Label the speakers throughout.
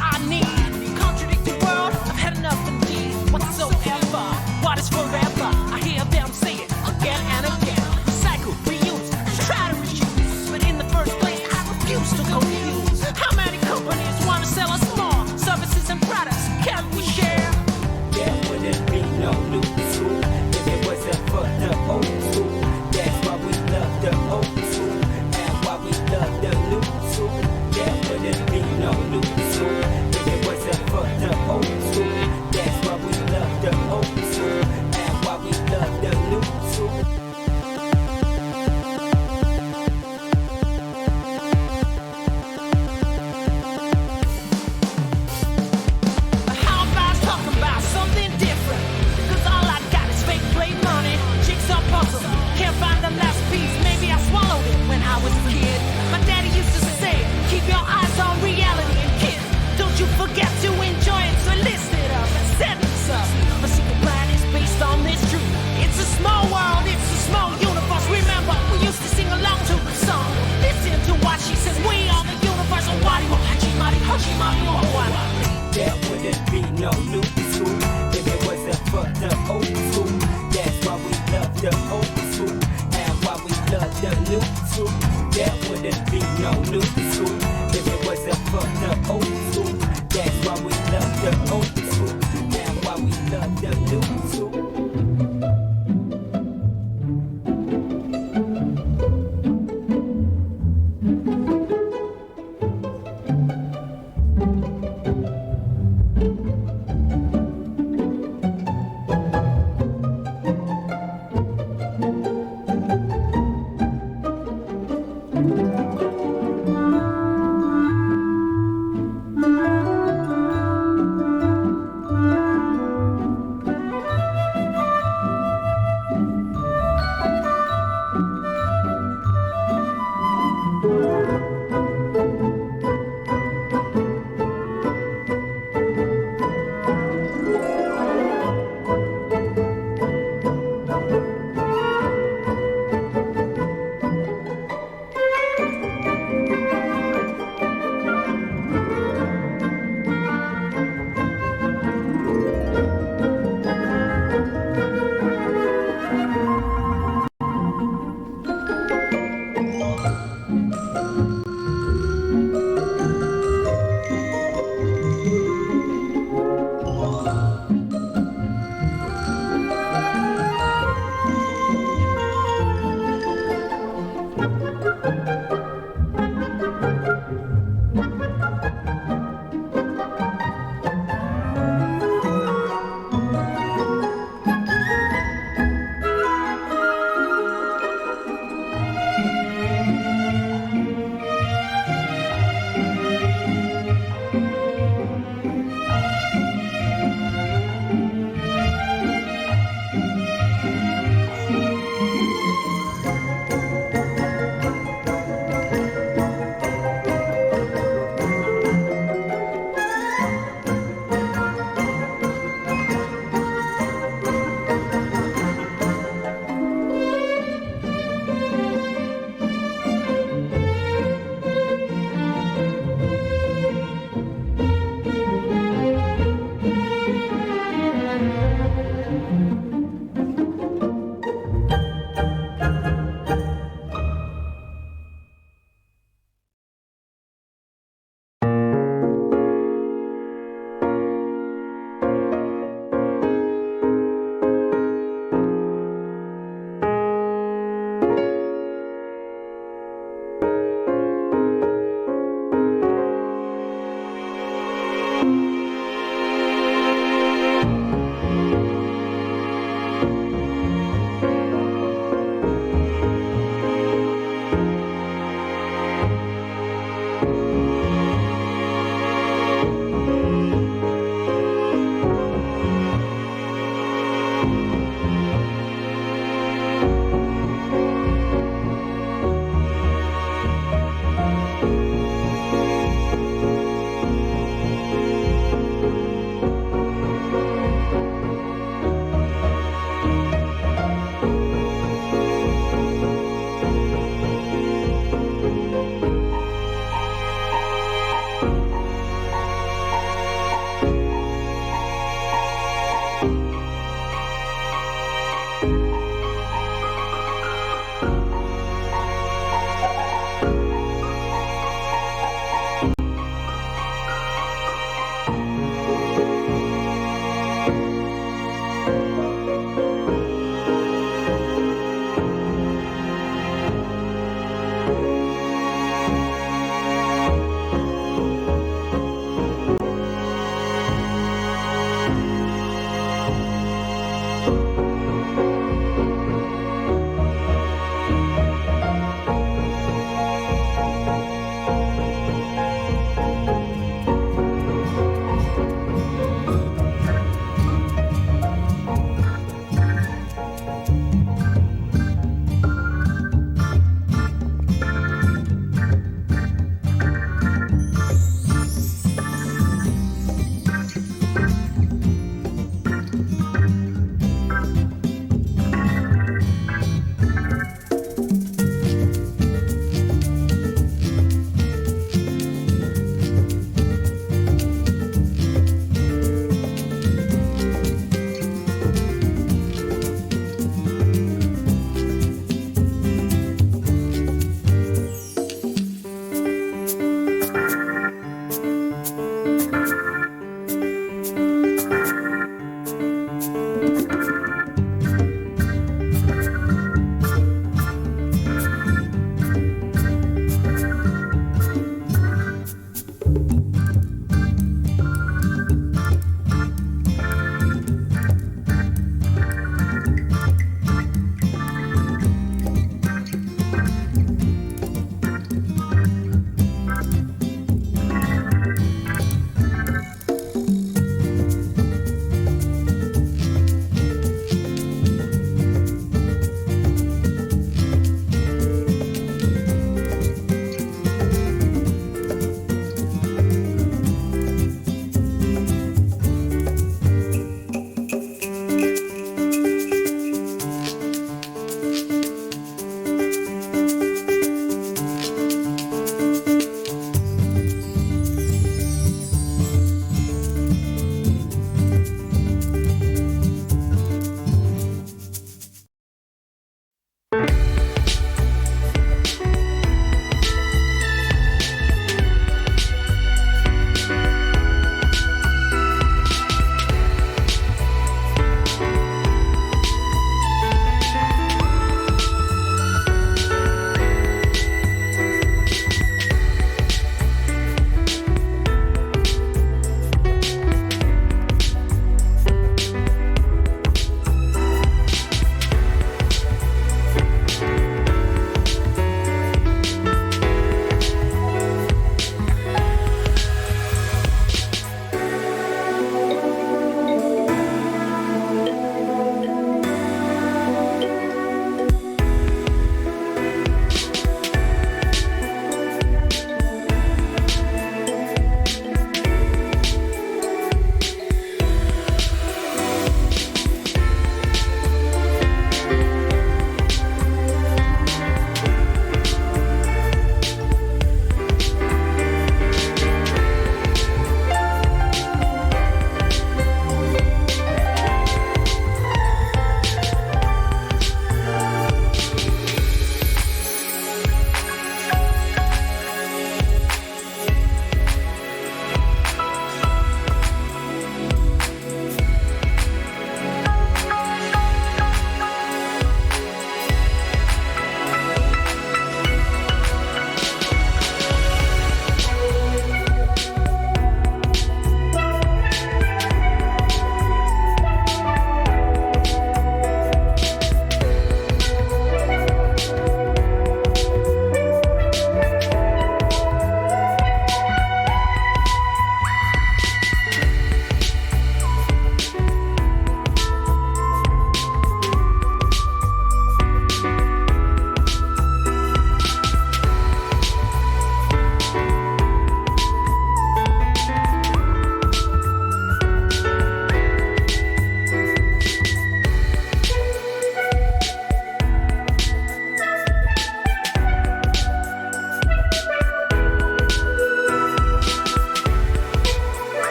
Speaker 1: I need. Contradict the world, I've had enough indeed. Whatsoever, what is forever? I hear them say it again and again. Recycle, reuse, try to reuse. But in the first place, I refuse to confuse. How many companies want to sell us more services and products? Can we share?
Speaker 2: There wouldn't be no new school if it wasn't for the old school. That's why we love the old school and why we love the new school. There wouldn't be no new school if it wasn't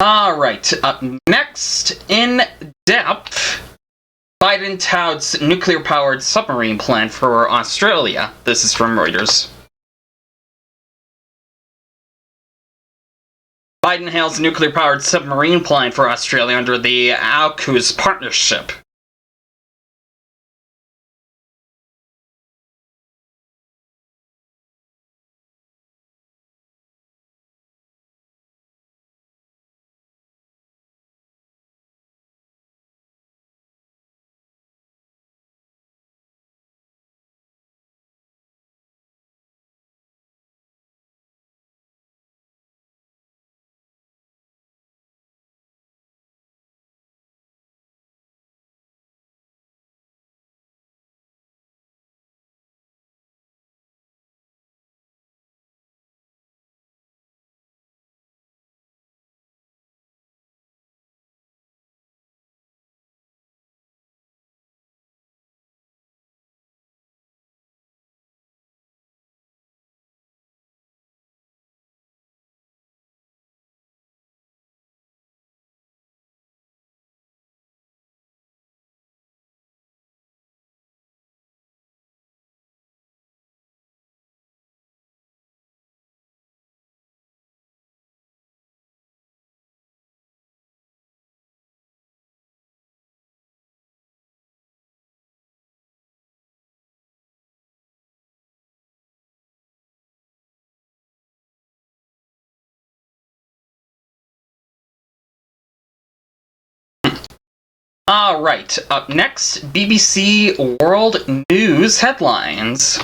Speaker 3: Alright, up next, in depth, Biden touts nuclear-powered submarine plan for Australia. This is from Reuters. Biden hails nuclear-powered submarine plan for Australia under the AUKUS partnership. Alright, up next, BBC World News headlines.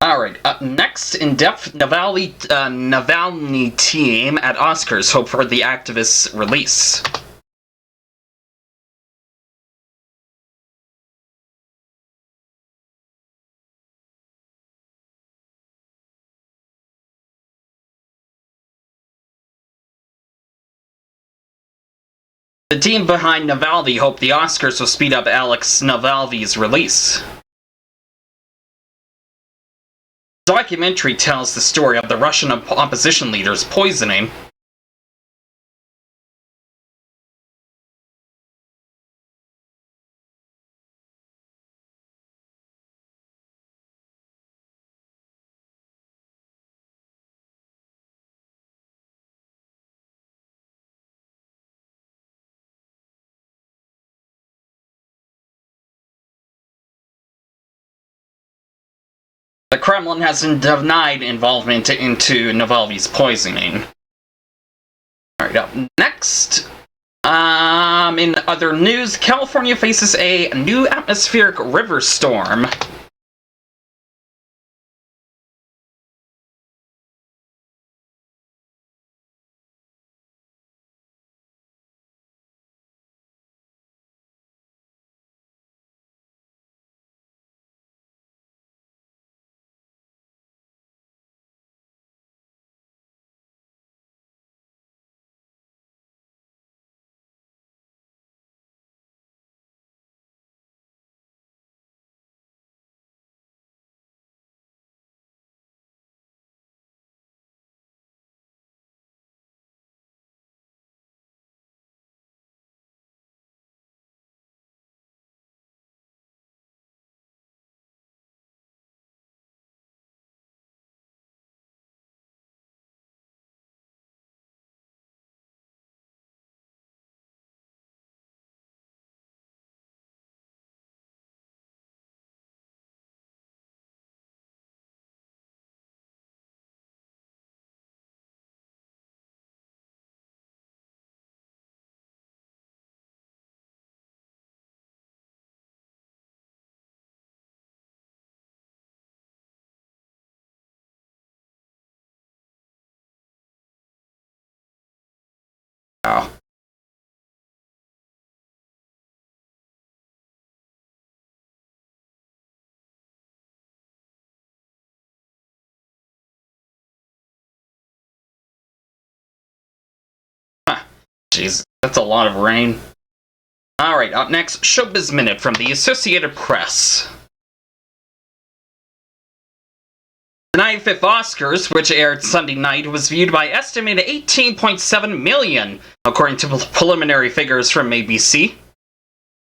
Speaker 3: Alright, up next, in-depth, Navalny team at Oscars hope for the activist's release. The team behind Navalny hope the Oscars will speed up Alex Navalny's release. The documentary tells the story of the Russian opposition leader's poisoning. The Kremlin hasn't denied involvement into Navalny's poisoning. Alright, up next. In other news, California faces a new atmospheric river storm. Jeez, that's a lot of rain. Alright, up next, Showbiz Minute from the Associated Press. The 95th Oscars, which aired Sunday night, was viewed by estimated 18.7 million, according to preliminary figures from ABC.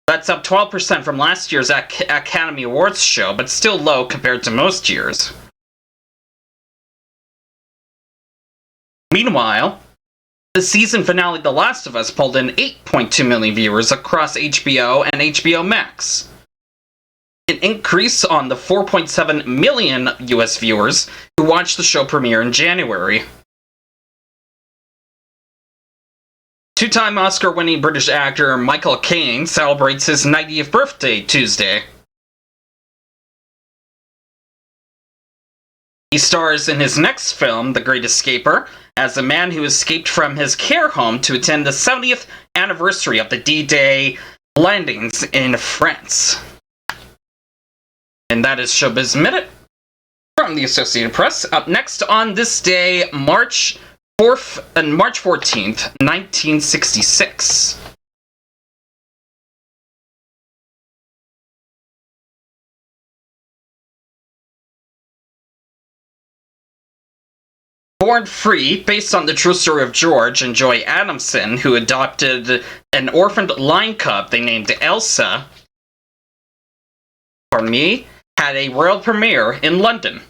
Speaker 3: That's up 12% from last year's Academy Awards show, but still low compared to most years. Meanwhile, the season finale The Last of Us pulled in 8.2 million viewers across HBO and HBO Max. An increase on the 4.7 million US viewers who watched the show premiere in January. Two-time Oscar-winning British actor Michael Caine celebrates his 90th birthday Tuesday. He stars in his next film, The Great Escaper, as a man who escaped from his care home to attend the 70th anniversary of the D-Day landings in France. And that is Showbiz Minute from the Associated Press. Up next on this day, March 14th, 1966. Born Free, based on the true story of George and Joy Adamson, who adopted an orphaned lion cub they named Elsa, had a world premiere in London.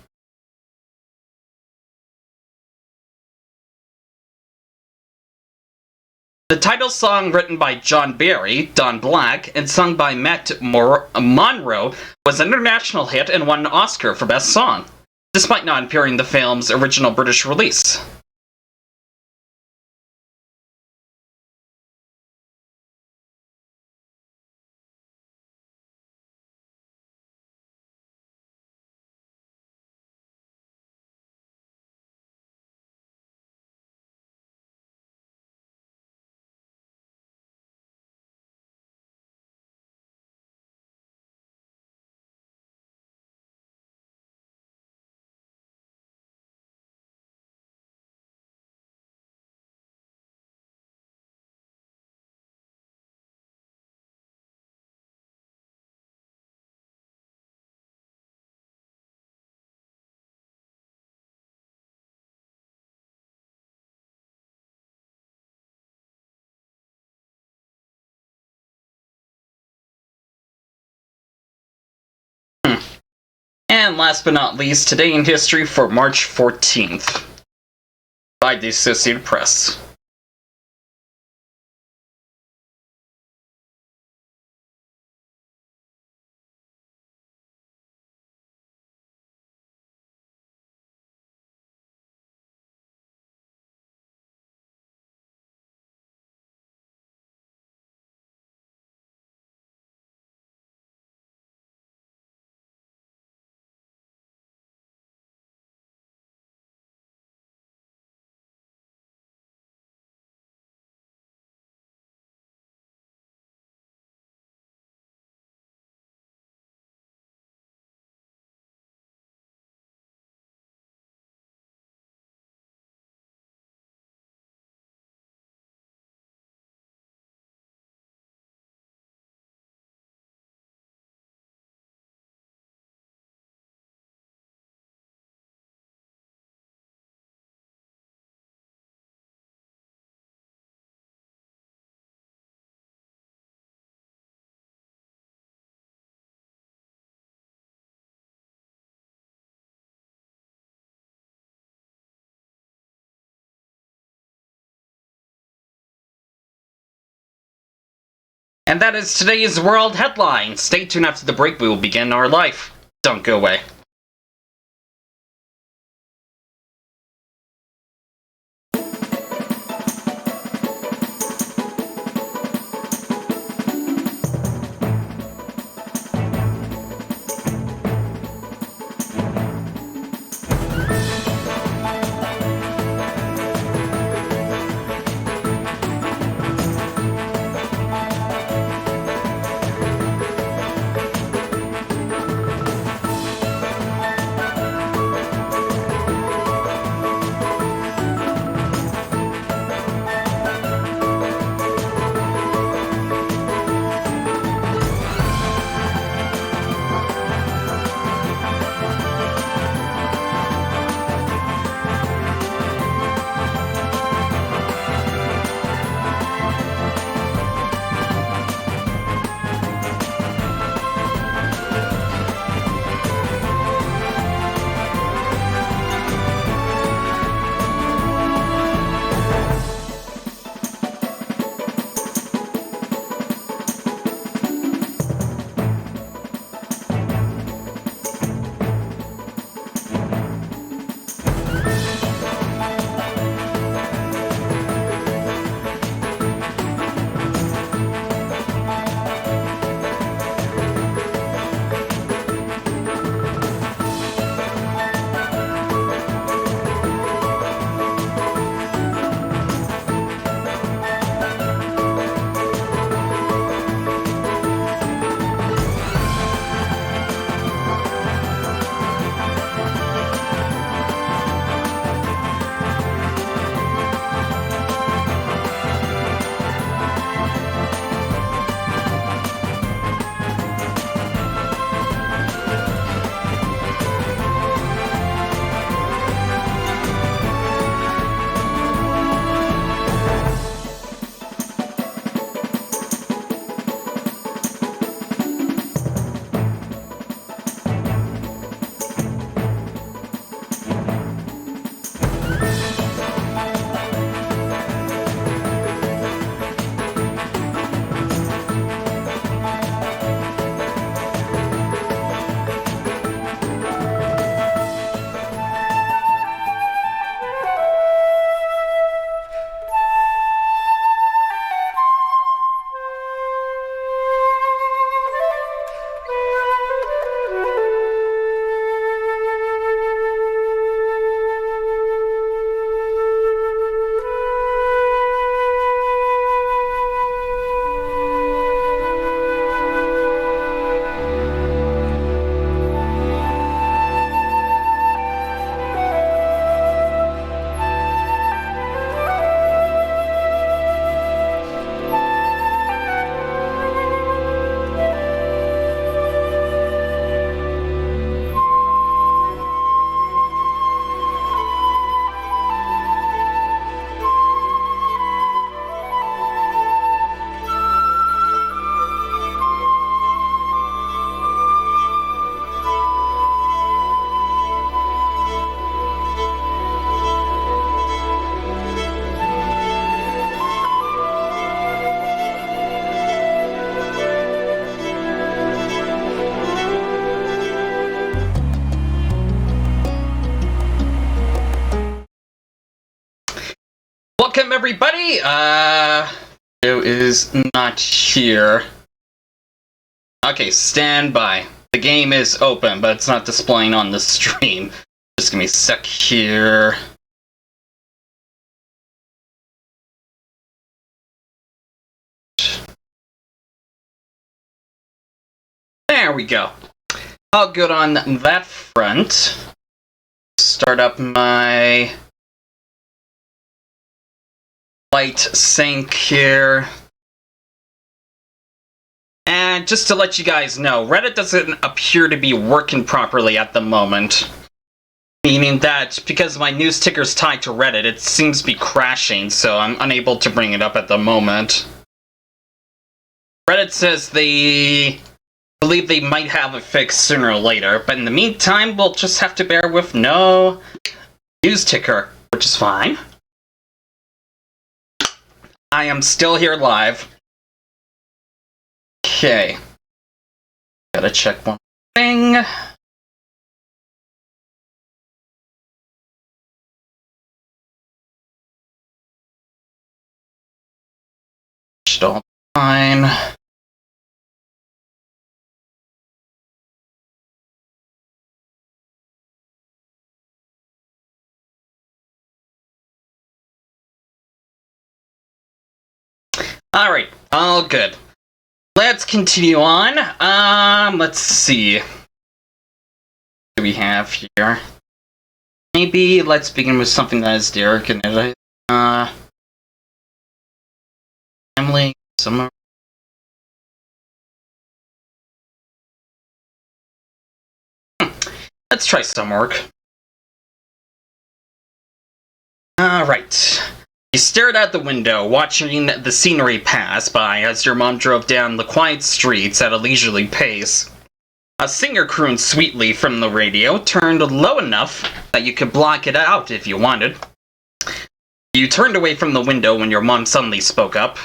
Speaker 3: The title song, written by John Barry, Don Black, and sung by Matt Monro, was an international hit and won an Oscar for Best Song, despite not appearing in the film's original British release. And last but not least, today in history for March 14th, by the Associated Press. And that is today's World Headline. Stay tuned after the break. We will begin our life. Don't go away. everybody? It is not here. Okay, stand by. The game is open, but it's not displaying on the stream. Just give me a sec here. There we go. All good on that front. Start up my light sync here. And just to let you guys know, Reddit doesn't appear to be working properly at the moment. Meaning that because my news ticker is tied to Reddit, it seems to be crashing, so I'm unable to bring it up at the moment. Reddit says they believe they might have a fix sooner or later, but in the meantime, we'll just have to bear with no news ticker, which is fine. I am still here live. Okay. Gotta check one thing. Still fine. Alright, all good. Let's continue on. Let's see. What do we have here? Maybe let's begin with something that is Derek and family, summer. Let's try some work. Alright. You stared out the window, watching the scenery pass by as your mom drove down the quiet streets at a leisurely pace. A singer crooned sweetly from the radio, turned low enough that you could block it out if you wanted. You turned away from the window when your mom suddenly spoke up.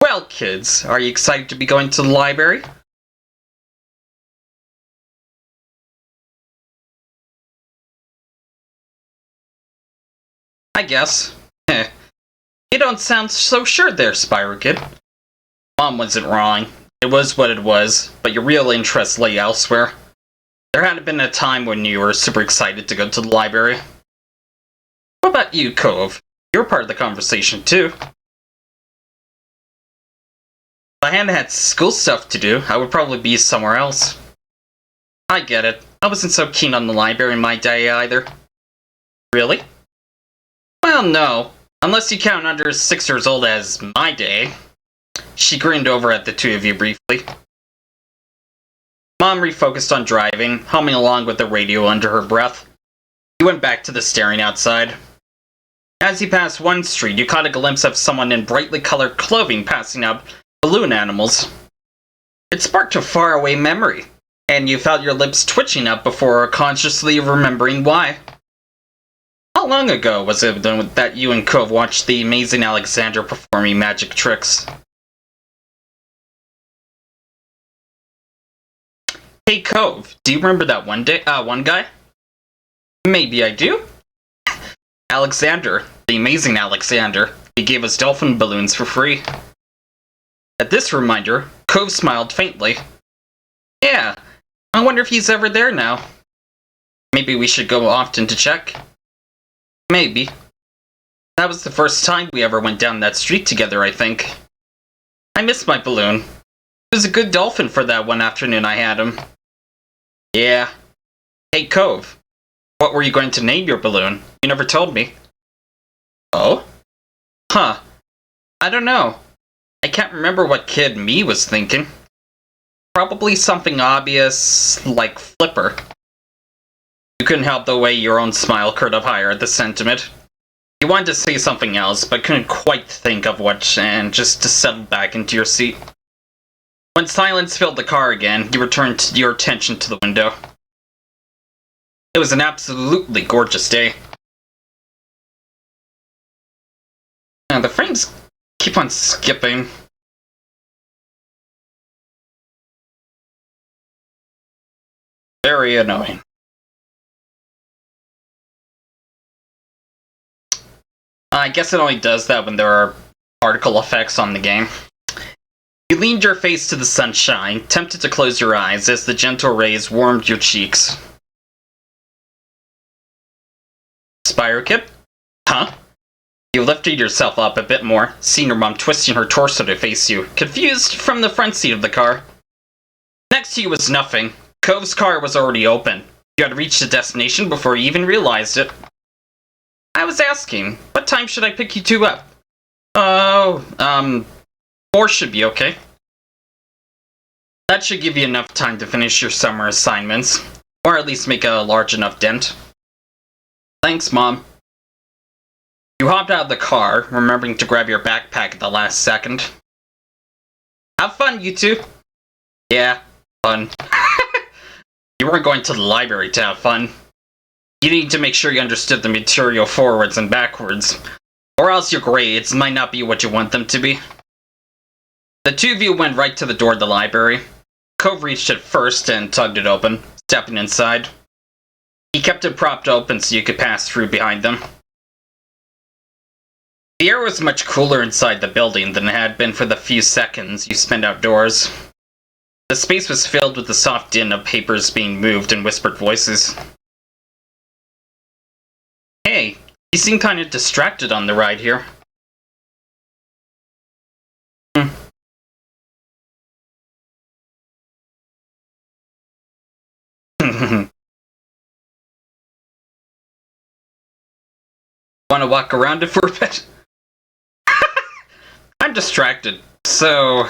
Speaker 3: Well, kids, are you excited to be going to the library? I guess. You don't sound so sure there, Spyro Kid. Mom wasn't wrong. It was what it was, but your real interest lay elsewhere. There hadn't been a time when you were super excited to go to the library. What about you, Cove? You're part of the conversation, too. If I hadn't had school stuff to do, I would probably be somewhere else. I get it. I wasn't so keen on the library in my day either. Really? Well, no. Unless you count under 6 years old as my day. She grinned over at the two of you briefly. Mom refocused on driving, humming along with the radio under her breath. You went back to the staring outside. As you passed one street, you caught a glimpse of someone in brightly colored clothing passing out balloon animals. It sparked a faraway memory, and you felt your lips twitching up before consciously remembering why. How long ago was it that you and Cove watched the amazing Alexander performing magic tricks? Hey Cove, do you remember that one guy? Maybe I do. Alexander, the amazing Alexander. He gave us dolphin balloons for free. At this reminder, Cove smiled faintly. Yeah, I wonder if he's ever there now. Maybe we should go often to check. Maybe. That was the first time we ever went down that street together, I think. I miss my balloon. He was a good dolphin for that one afternoon I had him. Yeah. Hey, Cove. What were you going to name your balloon? You never told me. Oh? Huh. I don't know. I can't remember what kid me was thinking. Probably something obvious, like Flipper. You couldn't help the way your own smile curled up higher at the sentiment. You wanted to say something else, but couldn't quite think of what, and just to settle back into your seat. When silence filled the car again, you returned your attention to the window. It was an absolutely gorgeous day. Now, the frames keep on skipping. Very annoying. I guess it only does that when there are particle effects on the game. You leaned your face to the sunshine, tempted to close your eyes as the gentle rays warmed your cheeks. Spirokip? Huh? You lifted yourself up a bit more, seeing your mom twisting her torso to face you, confused from the front seat of the car. Next to you was nothing. Cove's car was already open. You had reached the destination before you even realized it. I was asking, what time should I pick you two up? Oh, 4 should be okay. That should give you enough time to finish your summer assignments, or at least make a large enough dent. Thanks, Mom. You hopped out of the car, remembering to grab your backpack at the last second. Have fun, you two. Yeah, fun. You weren't going to the library to have fun. You need to make sure you understood the material forwards and backwards, or else your grades might not be what you want them to be. The two of you went right to the door of the library. Cove reached it first and tugged it open, stepping inside. He kept it propped open so you could pass through behind them. The air was much cooler inside the building than it had been for the few seconds you spent outdoors. The space was filled with the soft din of papers being moved and whispered voices. Hey, you seem kind of distracted on the ride here. Want to walk around it for a bit? I'm distracted, so...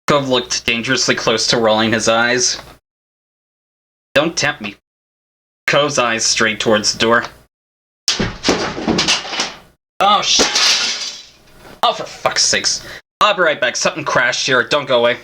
Speaker 3: Cove looked dangerously close to rolling his eyes. Don't tempt me. Cove's eyes strayed towards the door. Oh, shit. Oh, for fuck's sakes. I'll be right back. Something crashed here. Don't go away.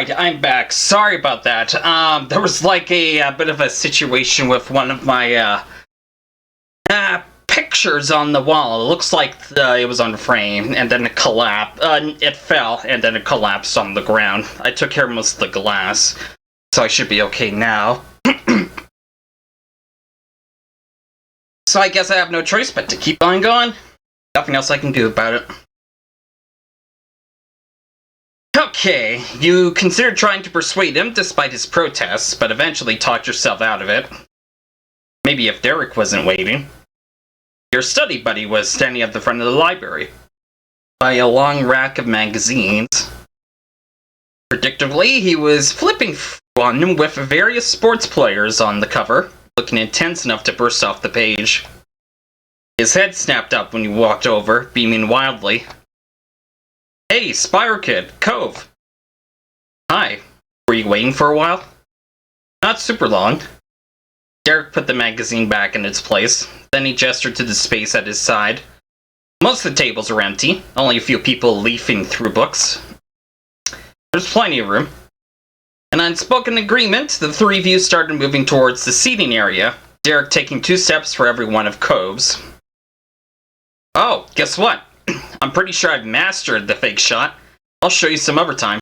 Speaker 3: Alright, I'm back. Sorry about that. There was like a bit of a situation with one of my pictures on the wall. It looks like it was on frame, and then it collapsed. It fell, and then it collapsed on the ground. I took care of most of the glass, so I should be okay now. So I guess I have no choice but to keep on going. Nothing else I can do about it. Okay, you considered trying to persuade him despite his protests, but eventually talked yourself out of it. Maybe if Derek wasn't waiting. Your study buddy was standing at the front of the library, by a long rack of magazines. Predictably, he was flipping one with various sports players on the cover, looking intense enough to burst off the page. His head snapped up when you walked over, beaming wildly. Hey, Spire Kid, Cove. Hi. Were you waiting for a while? Not super long. Derek put the magazine back in its place. Then he gestured to the space at his side. Most of the tables were empty, only a few people leafing through books. There's plenty of room. An unspoken agreement, the three of you started moving towards the seating area, Derek taking 2 steps for every one of Cove's. Oh, guess what? I'm pretty sure I've mastered the fake shot. I'll show you some overtime.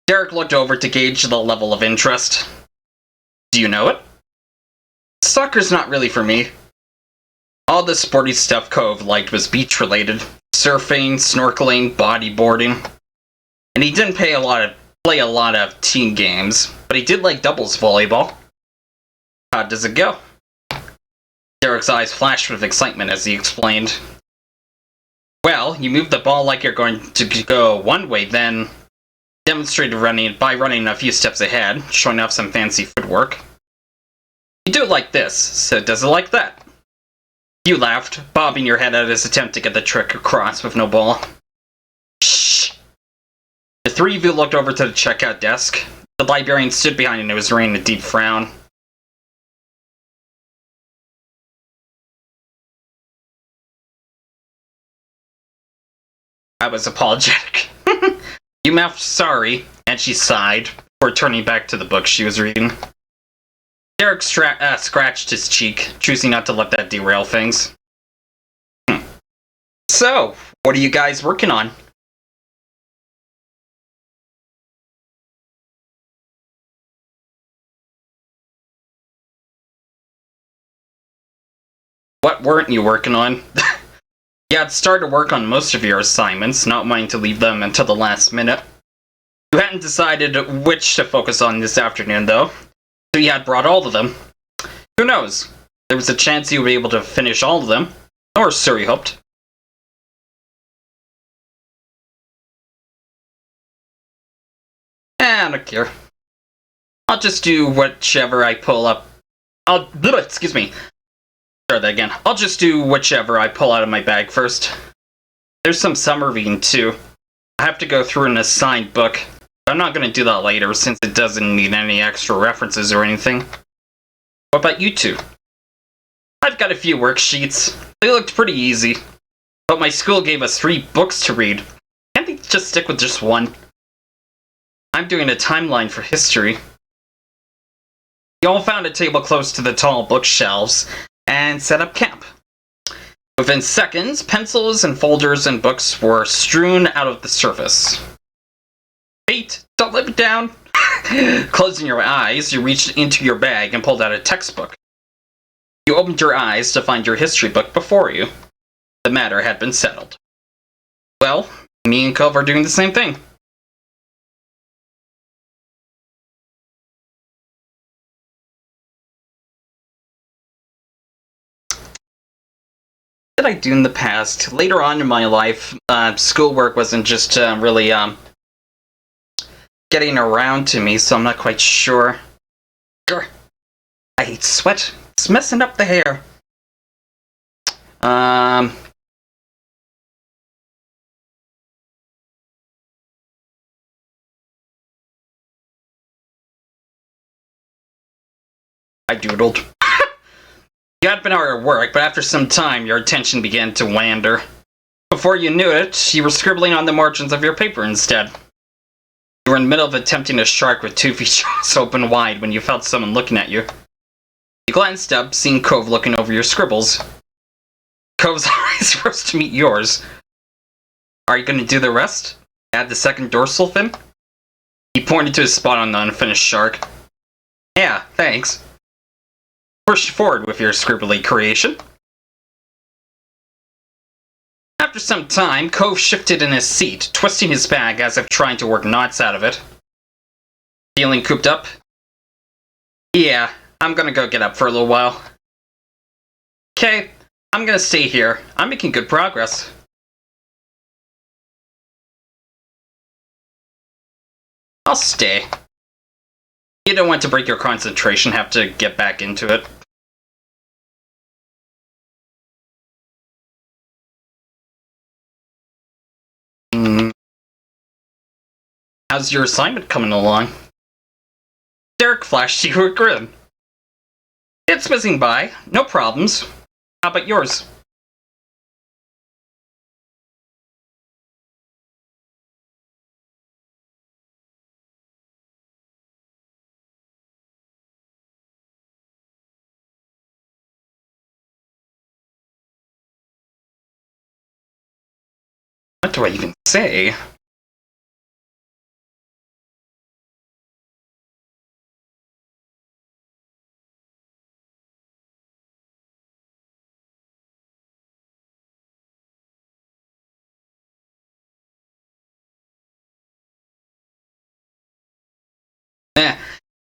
Speaker 3: Derek looked over to gauge the level of interest. Do you know it? Soccer's not really for me. All the sporty stuff Cove liked was beach-related. Surfing, snorkeling, bodyboarding. And he didn't play a lot of team games, but he did like doubles volleyball. How does it go? Derek's eyes flashed with excitement as he explained. Well, you move the ball like you're going to go one way, then demonstrated by running a few steps ahead, showing off some fancy footwork. You do it like this, so does it like that. You laughed, bobbing your head at his attempt to get the trick across with no ball. Shh! The three of you looked over to the checkout desk. The librarian stood behind and was wearing a deep frown. I was apologetic. You mouthed sorry, and she sighed, before turning back to the book she was reading. Derek scratched his cheek, choosing not to let that derail things. So, what are you guys working on? What weren't you working on? You had started work on most of your assignments, not wanting to leave them until the last minute. You hadn't decided which to focus on this afternoon, though, so you had brought all of them. Who knows? There was a chance you would be able to finish all of them, or so you hoped. I don't care. I'll just do whichever I pull up. Excuse me. Start that again. I'll just do whichever I pull out of my bag first. There's some summer reading too. I have to go through an assigned book. I'm not going to do that later since it doesn't need any extra references or anything. What about you two? I've got a few worksheets. They looked pretty easy. But my school gave us 3 books to read. Can't they just stick with just one? I'm doing a timeline for history. You all found a table close to the tall bookshelves and set up camp. Within seconds, pencils and folders and books were strewn out of the surface. Wait, don't let me down. Closing your eyes, you reached into your bag and pulled out a textbook. You opened your eyes to find your history book before you. The matter had been settled. Well, me and Cove are doing the same thing. What did I do in the past? Later on in my life, schoolwork wasn't just really getting around to me, so I'm not quite sure. Grr. I hate sweat. It's messing up the hair. I doodled. You had been hard at work, but after some time, your attention began to wander. Before you knew it, you were scribbling on the margins of your paper instead. You were in the middle of attempting a shark with 2 feet open wide when you felt someone looking at you. You glanced up, seeing Cove looking over your scribbles. Cove's eyes rose to meet yours. Are you going to do the rest? Add the second dorsal fin? He pointed to a spot on the unfinished shark. Yeah, thanks. Push forward with your scribbly creation. After some time, Cove shifted in his seat, twisting his bag as if trying to work knots out of it. Feeling cooped up? Yeah, I'm gonna go get up for a little while. Okay, I'm gonna stay here. I'm making good progress. I'll stay. You don't want to break your concentration, have to get back into it. How's your assignment coming along? Derek flashed you a grin. It's whizzing by, no problems. How about yours? What do I even say?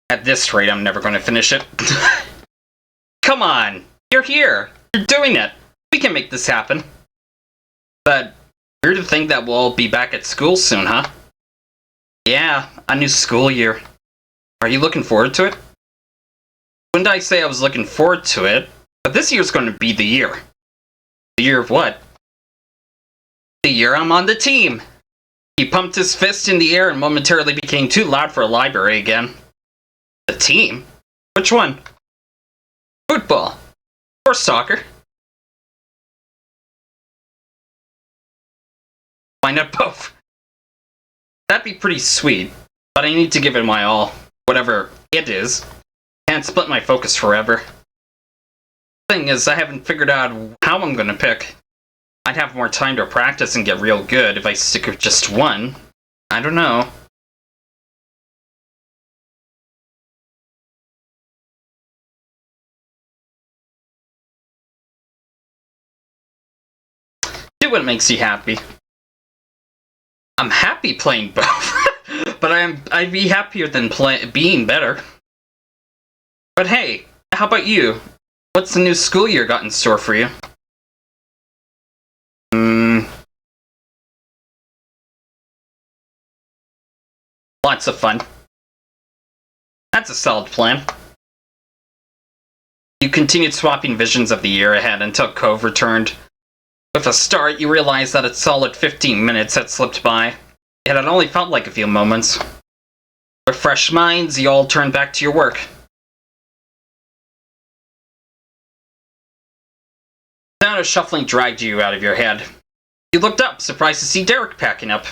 Speaker 3: At this rate, I'm never going to finish it. Come on! You're here! You're doing it! We can make this happen. But, weird to think that we'll all be back at school soon, huh? Yeah, a new school year. Are you looking forward to it? Wouldn't I say I was looking forward to it, but this year's going to be the year. The year of what? The year I'm on the team! He pumped his fist in the air and momentarily became too loud for a library again. The team? Which one? Football. Or soccer. Why not both? That'd be pretty sweet, but I need to give it my all. Whatever it is. Can't split my focus forever. Thing is, I haven't figured out how I'm gonna pick. I'd have more time to practice and get real good if I stick with just one. I don't know. Do what makes you happy. I'm happy playing both, but I'd be happier than being better. But hey, how about you? What's the new school year got in store for you? Lots of fun. That's a solid plan. You continued swapping visions of the year ahead until Cove returned. With a start, you realized that a solid 15 minutes had slipped by. It had only felt like a few moments. With fresh minds, you all turned back to your work. The sound of shuffling dragged you out of your head. You looked up, surprised to see Derek packing up.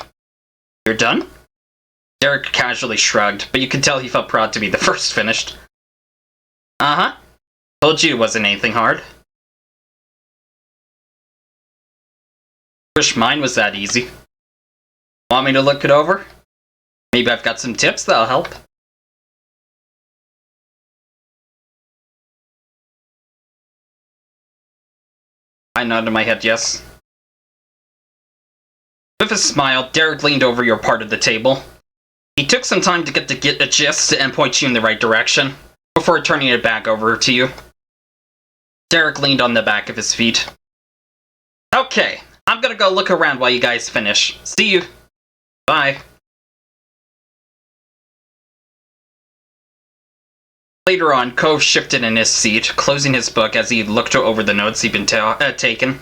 Speaker 3: You're done? Derek casually shrugged, but you could tell he felt proud to be the first finished. Uh-huh. Told you it wasn't anything hard. Wish mine was that easy. Want me to look it over? Maybe I've got some tips that'll help. I nodded my head yes. With a smile, Derek leaned over your part of the table. He took some time to get a gist and point you in the right direction, before turning it back over to you. Derek leaned on the back of his feet. Okay, I'm gonna go look around while you guys finish. See you. Bye. Later on, Cove shifted in his seat, closing his book as he looked over the notes he'd been taken.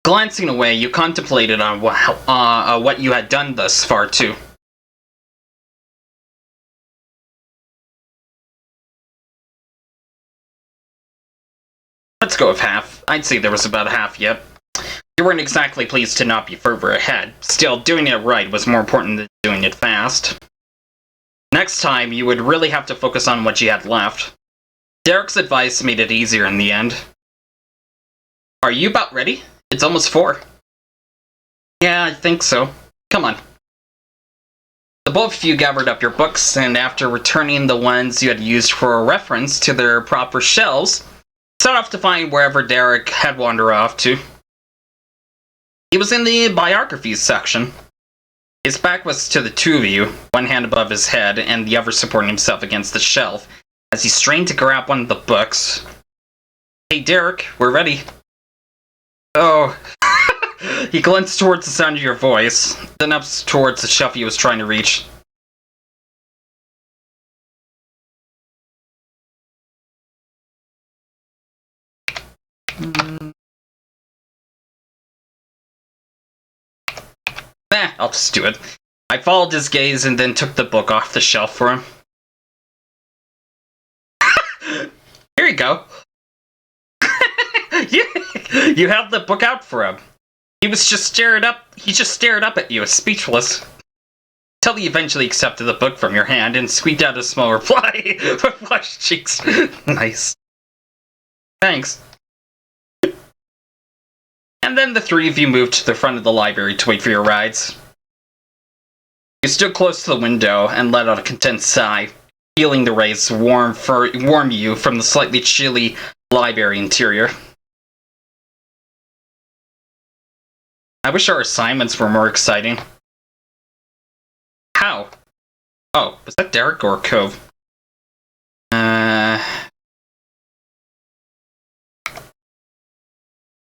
Speaker 3: Glancing away, you contemplated on what you had done thus far, too. Let's go with half. I'd say there was about half yet. You weren't exactly pleased to not be further ahead. Still, doing it right was more important than doing it fast. Next time, you would really have to focus on what you had left. Derek's advice made it easier in the end. Are you about ready? It's almost 4. Yeah, I think so. Come on. The both of you gathered up your books, and after returning the ones you had used for a reference to their proper shelves, set off to find wherever Derek had wandered off to. He was in the biographies section. His back was to the two of you, one hand above his head and the other supporting himself against the shelf, as he strained to grab one of the books. Hey Derek, we're ready. Oh. He glanced towards the sound of your voice, then up towards the shelf he was trying to reach. I'll just do it. I followed his gaze and then took the book off the shelf for him. Here you go. You held the book out for him. He just stared up at you, speechless. Till he eventually accepted the book from your hand and squeaked out a small reply with flushed cheeks. Nice. Thanks. And then the three of you moved to the front of the library to wait for your rides. You stood close to the window and let out a content sigh, feeling the rays warm you from the slightly chilly library interior. I wish our assignments were more exciting. How? Oh, was that Derek or Cove?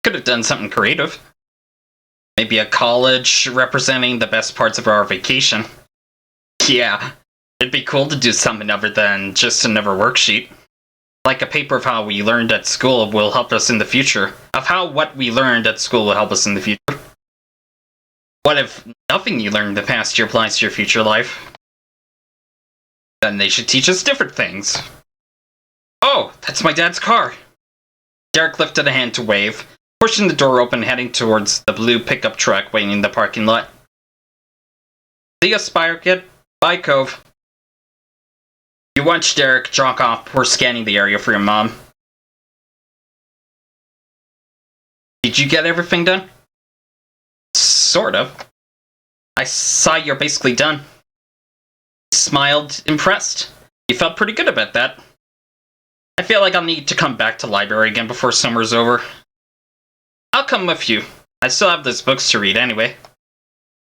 Speaker 3: Could have done something creative. Maybe a college representing the best parts of our vacation. Yeah, it'd be cool to do something other than just another worksheet. Like a paper of how we learned at school will help us in the future. Of how what we learned at school will help us in the future. What if nothing you learned the past year applies to your future life? Then they should teach us different things. Oh, that's my dad's car. Derek lifted a hand to wave, pushing the door open, heading towards the blue pickup truck waiting in the parking lot. See ya, Spire Kid. Bye, Cove. You watched Derek jog off before scanning the area for your mom. Did you get everything done? Sort of. I saw you're basically done. He smiled, impressed. You felt pretty good about that. I feel like I'll need to come back to library again before summer's over. I'll come with you. I still have those books to read anyway.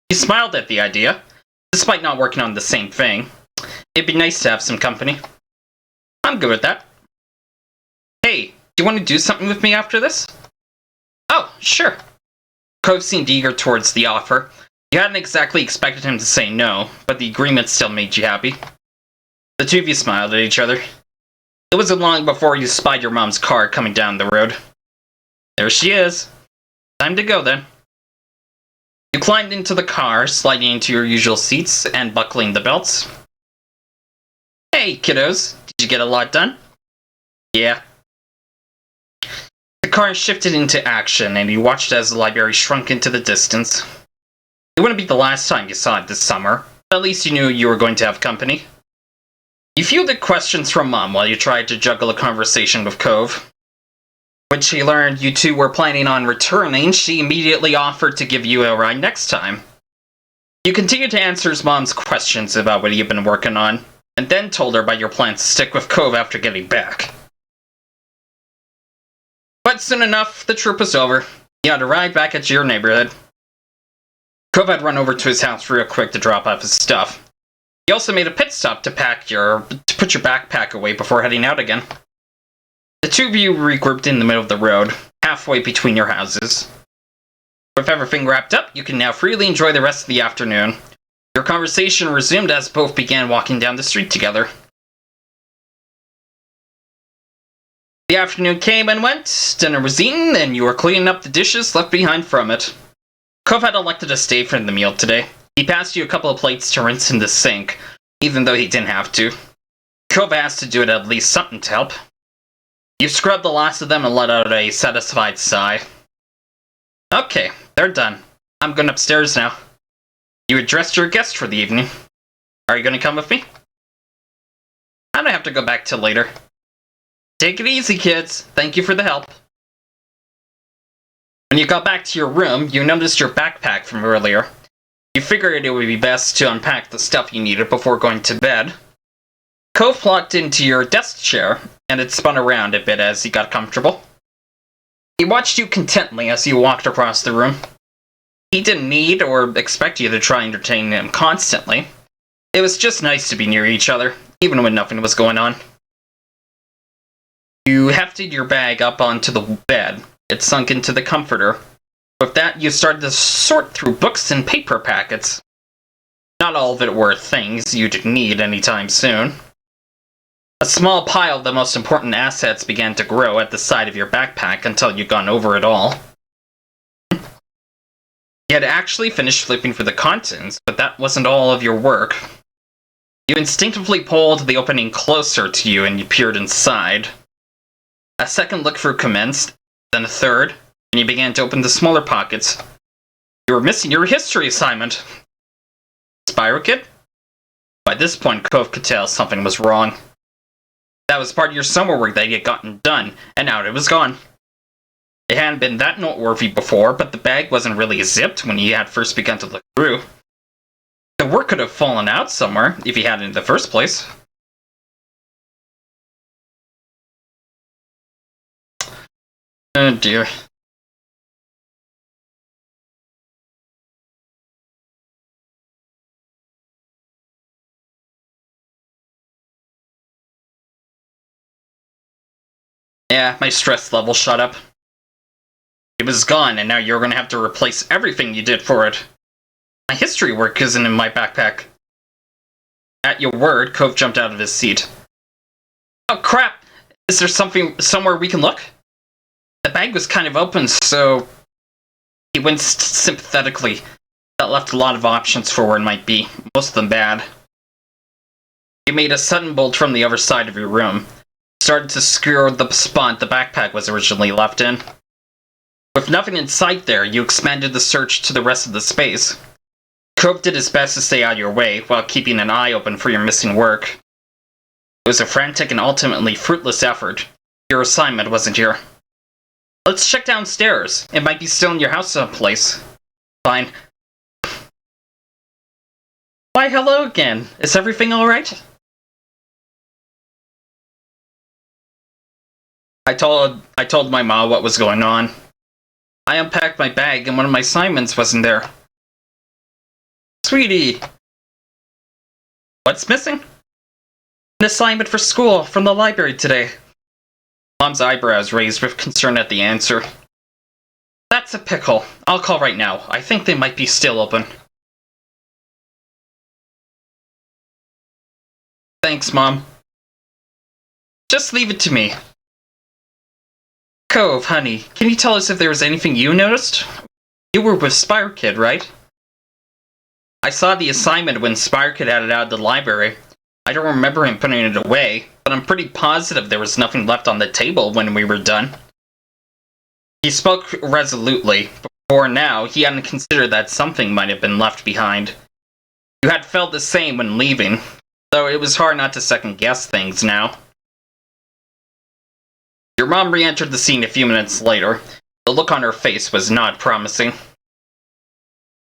Speaker 3: He smiled at the idea, despite not working on the same thing. It'd be nice to have some company. I'm good with that. Hey, do you want to do something with me after this? Oh, sure. Cove seemed eager towards the offer. You hadn't exactly expected him to say no, but the agreement still made you happy. The two of you smiled at each other. It wasn't long before you spied your mom's car coming down the road. There she is. Time to go then. You climbed into the car, sliding into your usual seats and buckling the belts. Hey, kiddos. Did you get a lot done? Yeah. The car shifted into action, and you watched as the library shrunk into the distance. It wouldn't be the last time you saw it this summer, but at least you knew you were going to have company. You fielded questions from Mom while you tried to juggle a conversation with Cove. When she learned you two were planning on returning, she immediately offered to give you a ride next time. You continued to answer his mom's questions about what you've been working on, and then told her about your plans to stick with Cove after getting back. But soon enough, the trip was over. You had to ride back at your neighborhood. Cove had run over to his house real quick to drop off his stuff. He also made a pit stop to put your backpack away before heading out again. The two of you regrouped in the middle of the road, halfway between your houses. With everything wrapped up, you can now freely enjoy the rest of the afternoon. Your conversation resumed as both began walking down the street together. The afternoon came and went, dinner was eaten, and you were cleaning up the dishes left behind from it. Cove had elected to stay for the meal today. He passed you a couple of plates to rinse in the sink, even though he didn't have to. Cove asked to do it at least something to help. You scrubbed the last of them and let out a satisfied sigh. Okay, they're done. I'm going upstairs now. You addressed your guest for the evening. Are you going to come with me? I don't have to go back till later. Take it easy, kids. Thank you for the help. When you got back to your room, you noticed your backpack from earlier. You figured it would be best to unpack the stuff you needed before going to bed. Cove plugged into your desk chair, and it spun around a bit as he got comfortable. He watched you contently as you walked across the room. He didn't need or expect you to try and entertain him constantly. It was just nice to be near each other, even when nothing was going on. You hefted your bag up onto the bed. It sunk into the comforter. With that, you started to sort through books and paper packets. Not all of it were things you'd need anytime soon. A small pile of the most important assets began to grow at the side of your backpack until you'd gone over it all. You had actually finished flipping through the contents, but that wasn't all of your work. You instinctively pulled the opening closer to you and you peered inside. A second look through commenced, then a third, and you began to open the smaller pockets. You were missing your history assignment. Spyro Kid? By this point, Cove could tell something was wrong. That was part of your summer work that you had gotten done, and now it was gone. It hadn't been that noteworthy before, but the bag wasn't really zipped when you had first begun to look through. The work could have fallen out somewhere, if you had it in the first place. Oh dear. Yeah, my stress level shot up. It was gone, and now you're gonna have to replace everything you did for it. My history work isn't in my backpack. At your word, Cove jumped out of his seat. Oh crap! Is there somewhere we can look? The bag was kind of open, so... He winced sympathetically. That left a lot of options for where it might be, most of them bad. You made a sudden bolt from the other side of your room. Started to secure the spot the backpack was originally left in. With nothing in sight there, you expanded the search to the rest of the space. Cove did his best to stay out of your way, while keeping an eye open for your missing work. It was a frantic and ultimately fruitless effort. Your assignment wasn't here. Let's check downstairs. It might be still in your house someplace. Fine. Why, hello again. Is everything alright? I told my mom what was going on. I unpacked my bag and one of my assignments wasn't there. Sweetie! What's missing? An assignment for school from the library today. Mom's eyebrows raised with concern at the answer. That's a pickle. I'll call right now. I think they might be still open. Thanks, Mom. Just leave it to me. Cove, honey, can you tell us if there was anything you noticed? You were with Spyro Kid, right? I saw the assignment when Spyro Kid had it out of the library. I don't remember him putting it away, but I'm pretty positive there was nothing left on the table when we were done. He spoke resolutely. Before now, he hadn't considered that something might have been left behind. You had felt the same when leaving, though it was hard not to second-guess things now. Your mom re-entered the scene a few minutes later. The look on her face was not promising.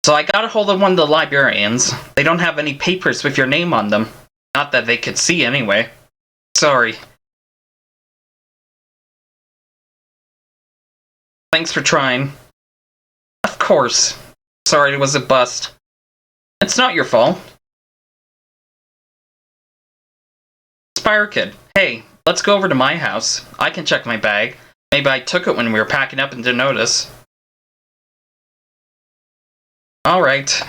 Speaker 3: So I got a hold of one of the librarians. They don't have any papers with your name on them. Not that they could see anyway. Sorry. Thanks for trying. Of course. Sorry it was a bust. It's not your fault. Spyro Kid, hey, let's go over to my house. I can check my bag. Maybe I took it when we were packing up and didn't notice. Alright.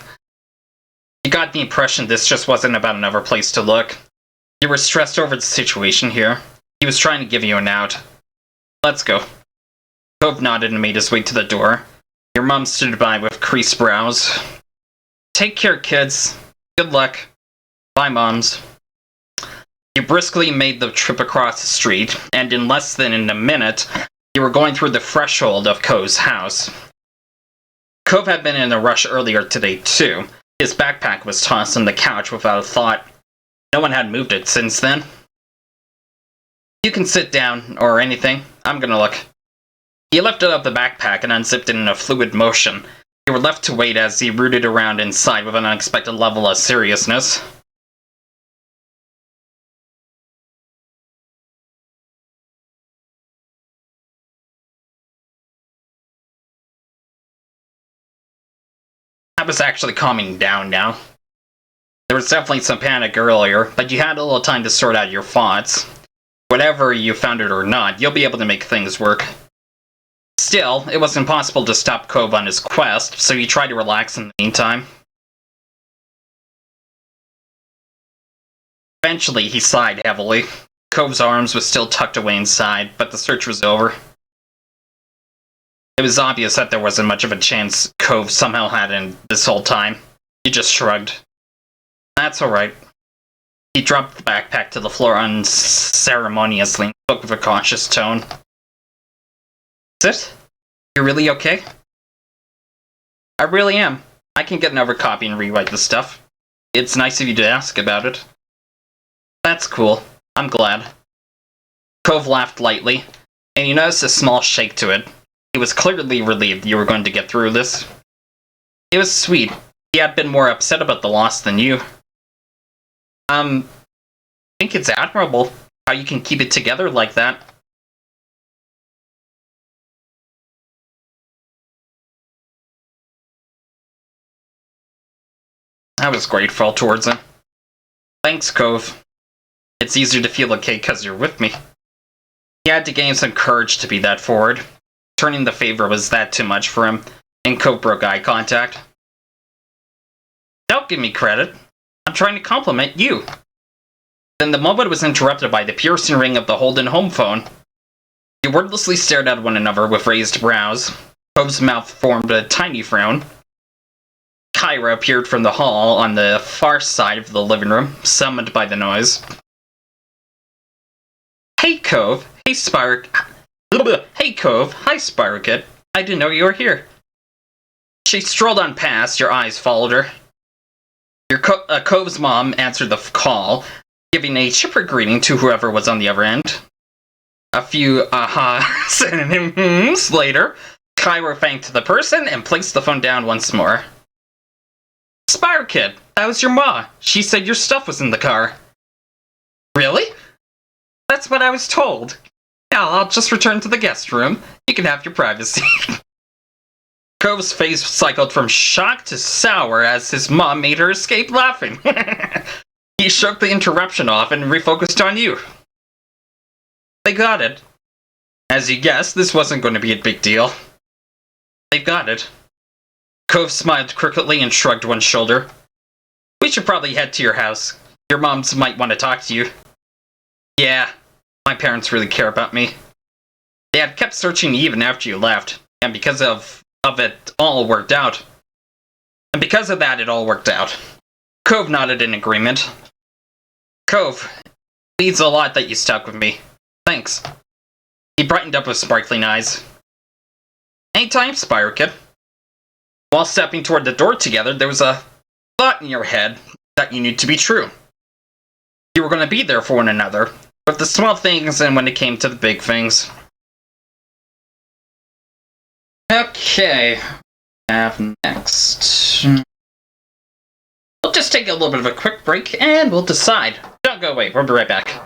Speaker 3: You got the impression this just wasn't about another place to look. You were stressed over the situation here. He was trying to give you an out. Let's go. Cove nodded and made his way to the door. Your mom stood by with creased brows. Take care, kids. Good luck. Bye, moms. You briskly made the trip across the street, and in less than a minute, you were going through the threshold of Cove's house. Cove had been in a rush earlier today, too. His backpack was tossed on the couch without a thought. No one had moved it since then. You can sit down, or anything. I'm gonna look. He lifted up the backpack and unzipped it in a fluid motion. You were left to wait as he rooted around inside with an unexpected level of seriousness. I was actually calming down now. There was definitely some panic earlier, but you had a little time to sort out your thoughts. Whatever you found it or not, you'll be able to make things work. Still, it was impossible to stop Cove on his quest, so you tried to relax in the meantime. Eventually, he sighed heavily. Cove's arms were still tucked away inside, but the search was over. It was obvious that there wasn't much of a chance Cove somehow had in this whole time. He just shrugged. That's alright. He dropped the backpack to the floor unceremoniously and spoke with a cautious tone. Is it? You're really okay? I really am. I can get another copy and rewrite the stuff. It's nice of you to ask about it. That's cool. I'm glad. Cove laughed lightly, and you noticed a small shake to it. He was clearly relieved you were going to get through this. It was sweet. He had been more upset about the loss than you. I think it's admirable how you can keep it together like that. I was grateful towards him. Thanks, Cove. It's easier to feel okay because you're with me. He had to gain some courage to be that forward. Turning the favor was that too much for him, and Cove broke eye contact. Don't give me credit. I'm trying to compliment you. Then the moment was interrupted by the piercing ring of the Holden home phone. They wordlessly stared at one another with raised brows. Cove's mouth formed a tiny frown. Kyra appeared from the hall on the far side of the living room, summoned by the noise. Hey, Cove. Hey, Hey, Cove. Hi, Spyro. I didn't know you were here. She strolled on past. Your eyes followed her. Cove's mom answered the call, giving a chipper greeting to whoever was on the other end. A few synonyms later, Kyra thanked the person and placed the phone down once more. Spyro, that was your ma. She said your stuff was in the car. Really? That's what I was told. Now I'll just return to the guest room. You can have your privacy. Cove's face cycled from shock to sour as his mom made her escape laughing. He shook the interruption off and refocused on you. They got it. As you guessed, this wasn't going to be a big deal. They got it. Cove smiled crookedly and shrugged one shoulder. We should probably head to your house. Your moms might want to talk to you. Yeah, my parents really care about me. They had kept searching even after you left, and because of it all worked out. And because of that, it all worked out. Cove nodded in agreement. Cove, it means a lot that you stuck with me. Thanks. He brightened up with sparkling eyes. Anytime, Spyro. While stepping toward the door together, there was a thought in your head that you knew to be true. You were going to be there for one another, with the small things and when it came to the big things. Okay, next. We'll just take a little bit of a quick break and we'll decide. Don't go away, we'll be right back.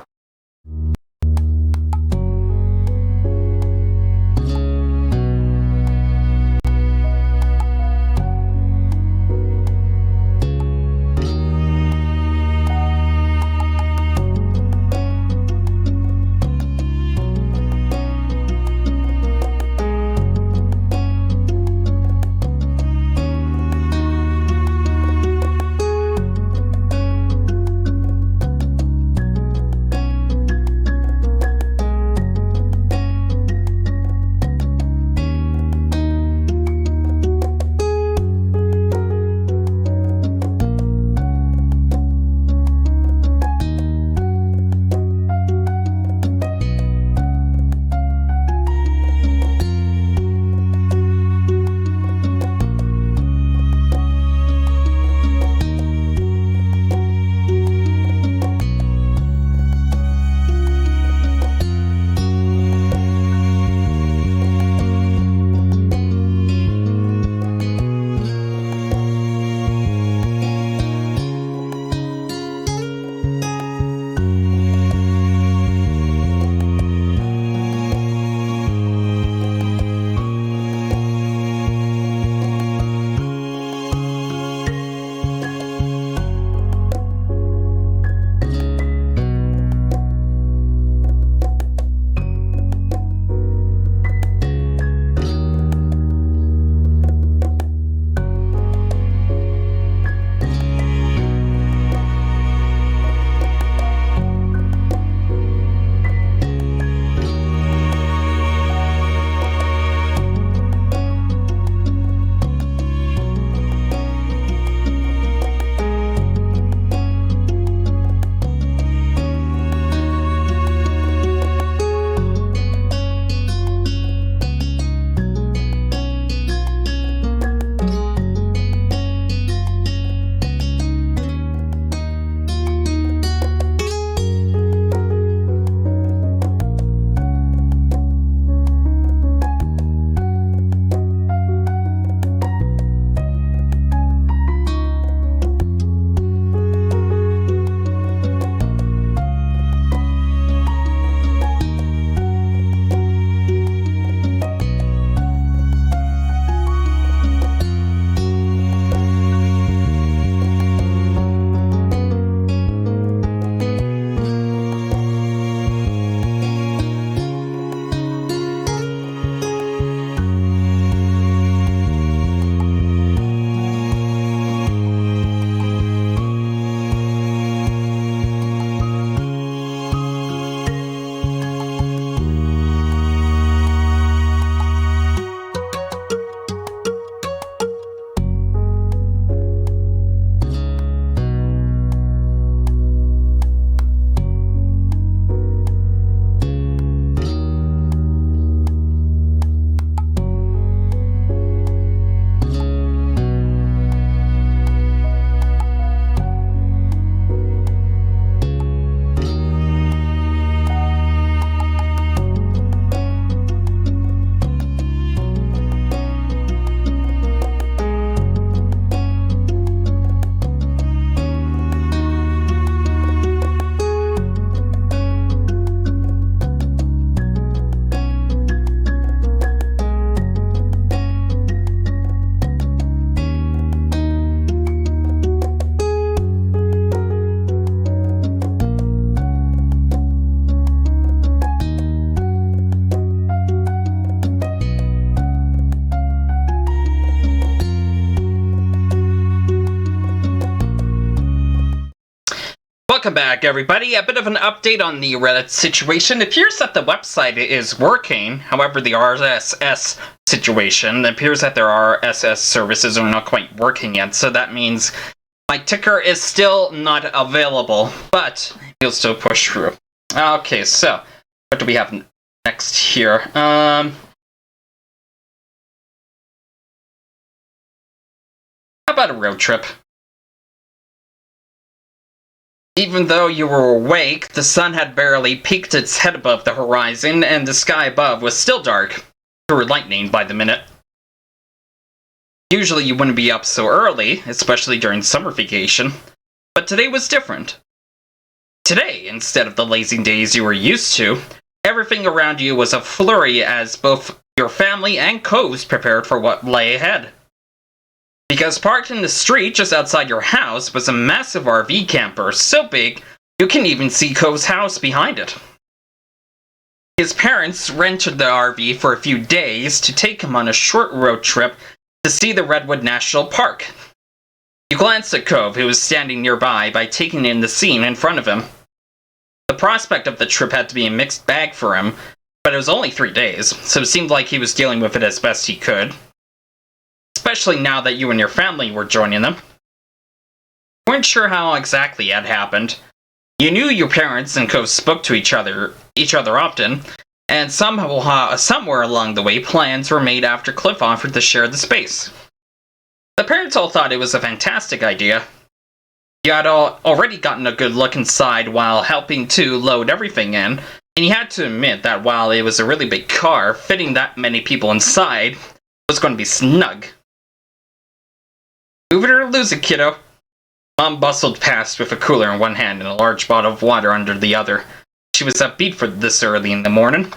Speaker 3: Welcome back, everybody. A bit of an update on the Reddit situation. It appears that the website is working. However, the RSS situation, it appears that their RSS services are not quite working yet. So that means my ticker is still not available, but you'll still push through. Okay, so what do we have next here? How about a road trip? Even though you were awake, the sun had barely peeked its head above the horizon, and the sky above was still dark, through lightning by the minute. Usually you wouldn't be up so early, especially during summer vacation, but today was different. Today, instead of the lazy days you were used to, everything around you was a flurry as both your family and Coves prepared for what lay ahead. Because parked in the street just outside your house was a massive RV camper, so big you can even see Cove's house behind it. His parents rented the RV for a few days to take him on a short road trip to see the Redwood National Park. You glanced at Cove, who was standing nearby, by taking in the scene in front of him. The prospect of the trip had to be a mixed bag for him, but it was only 3 days, so it seemed like he was dealing with it as best he could. Especially now that you and your family were joining them. You weren't sure how exactly it had happened. You knew your parents and Cove spoke to each other often, and somewhere along the way plans were made after Cliff offered to share the space. The parents all thought it was a fantastic idea. You had already gotten a good look inside while helping to load everything in, and you had to admit that while it was a really big car, fitting that many people inside was going to be snug. Move it or lose it, kiddo. Mom bustled past with a cooler in one hand and a large bottle of water under the other. She was upbeat for this early in the morning.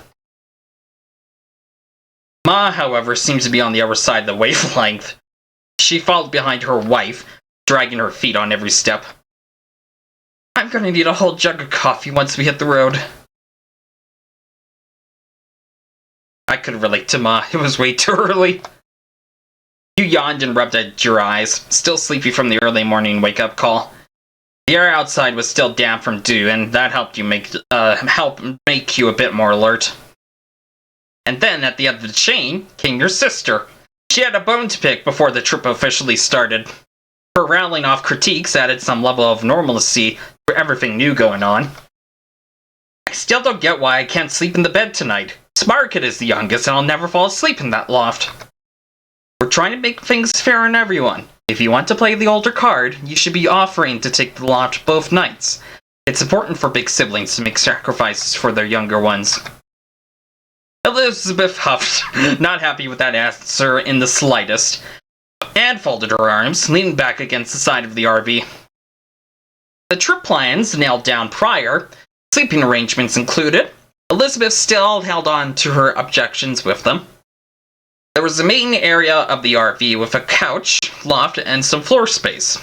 Speaker 3: Ma, however, seemed to be on the other side of the wavelength. She followed behind her wife, dragging her feet on every step. I'm gonna need a whole jug of coffee once we hit the road. I could relate to Ma. It was way too early. You yawned and rubbed at your eyes, still sleepy from the early morning wake-up call. The air outside was still damp from dew, and that helped make you a bit more alert. And then, at the end of the chain, came your sister. She had a bone to pick before the trip officially started. Her rattling off critiques added some level of normalcy for everything new going on. I still don't get why I can't sleep in the bed tonight. Smarkid is the youngest, and I'll never fall asleep in that loft. We're trying to make things fair on everyone. If you want to play the older card, you should be offering to take the loft both nights. It's important for big siblings to make sacrifices for their younger ones. Elizabeth huffed, not happy with that answer in the slightest, and folded her arms, leaning back against the side of the RV. The trip plans nailed down prior, sleeping arrangements included, Elizabeth still held on to her objections with them. There was the main area of the RV with a couch, loft, and some floor space.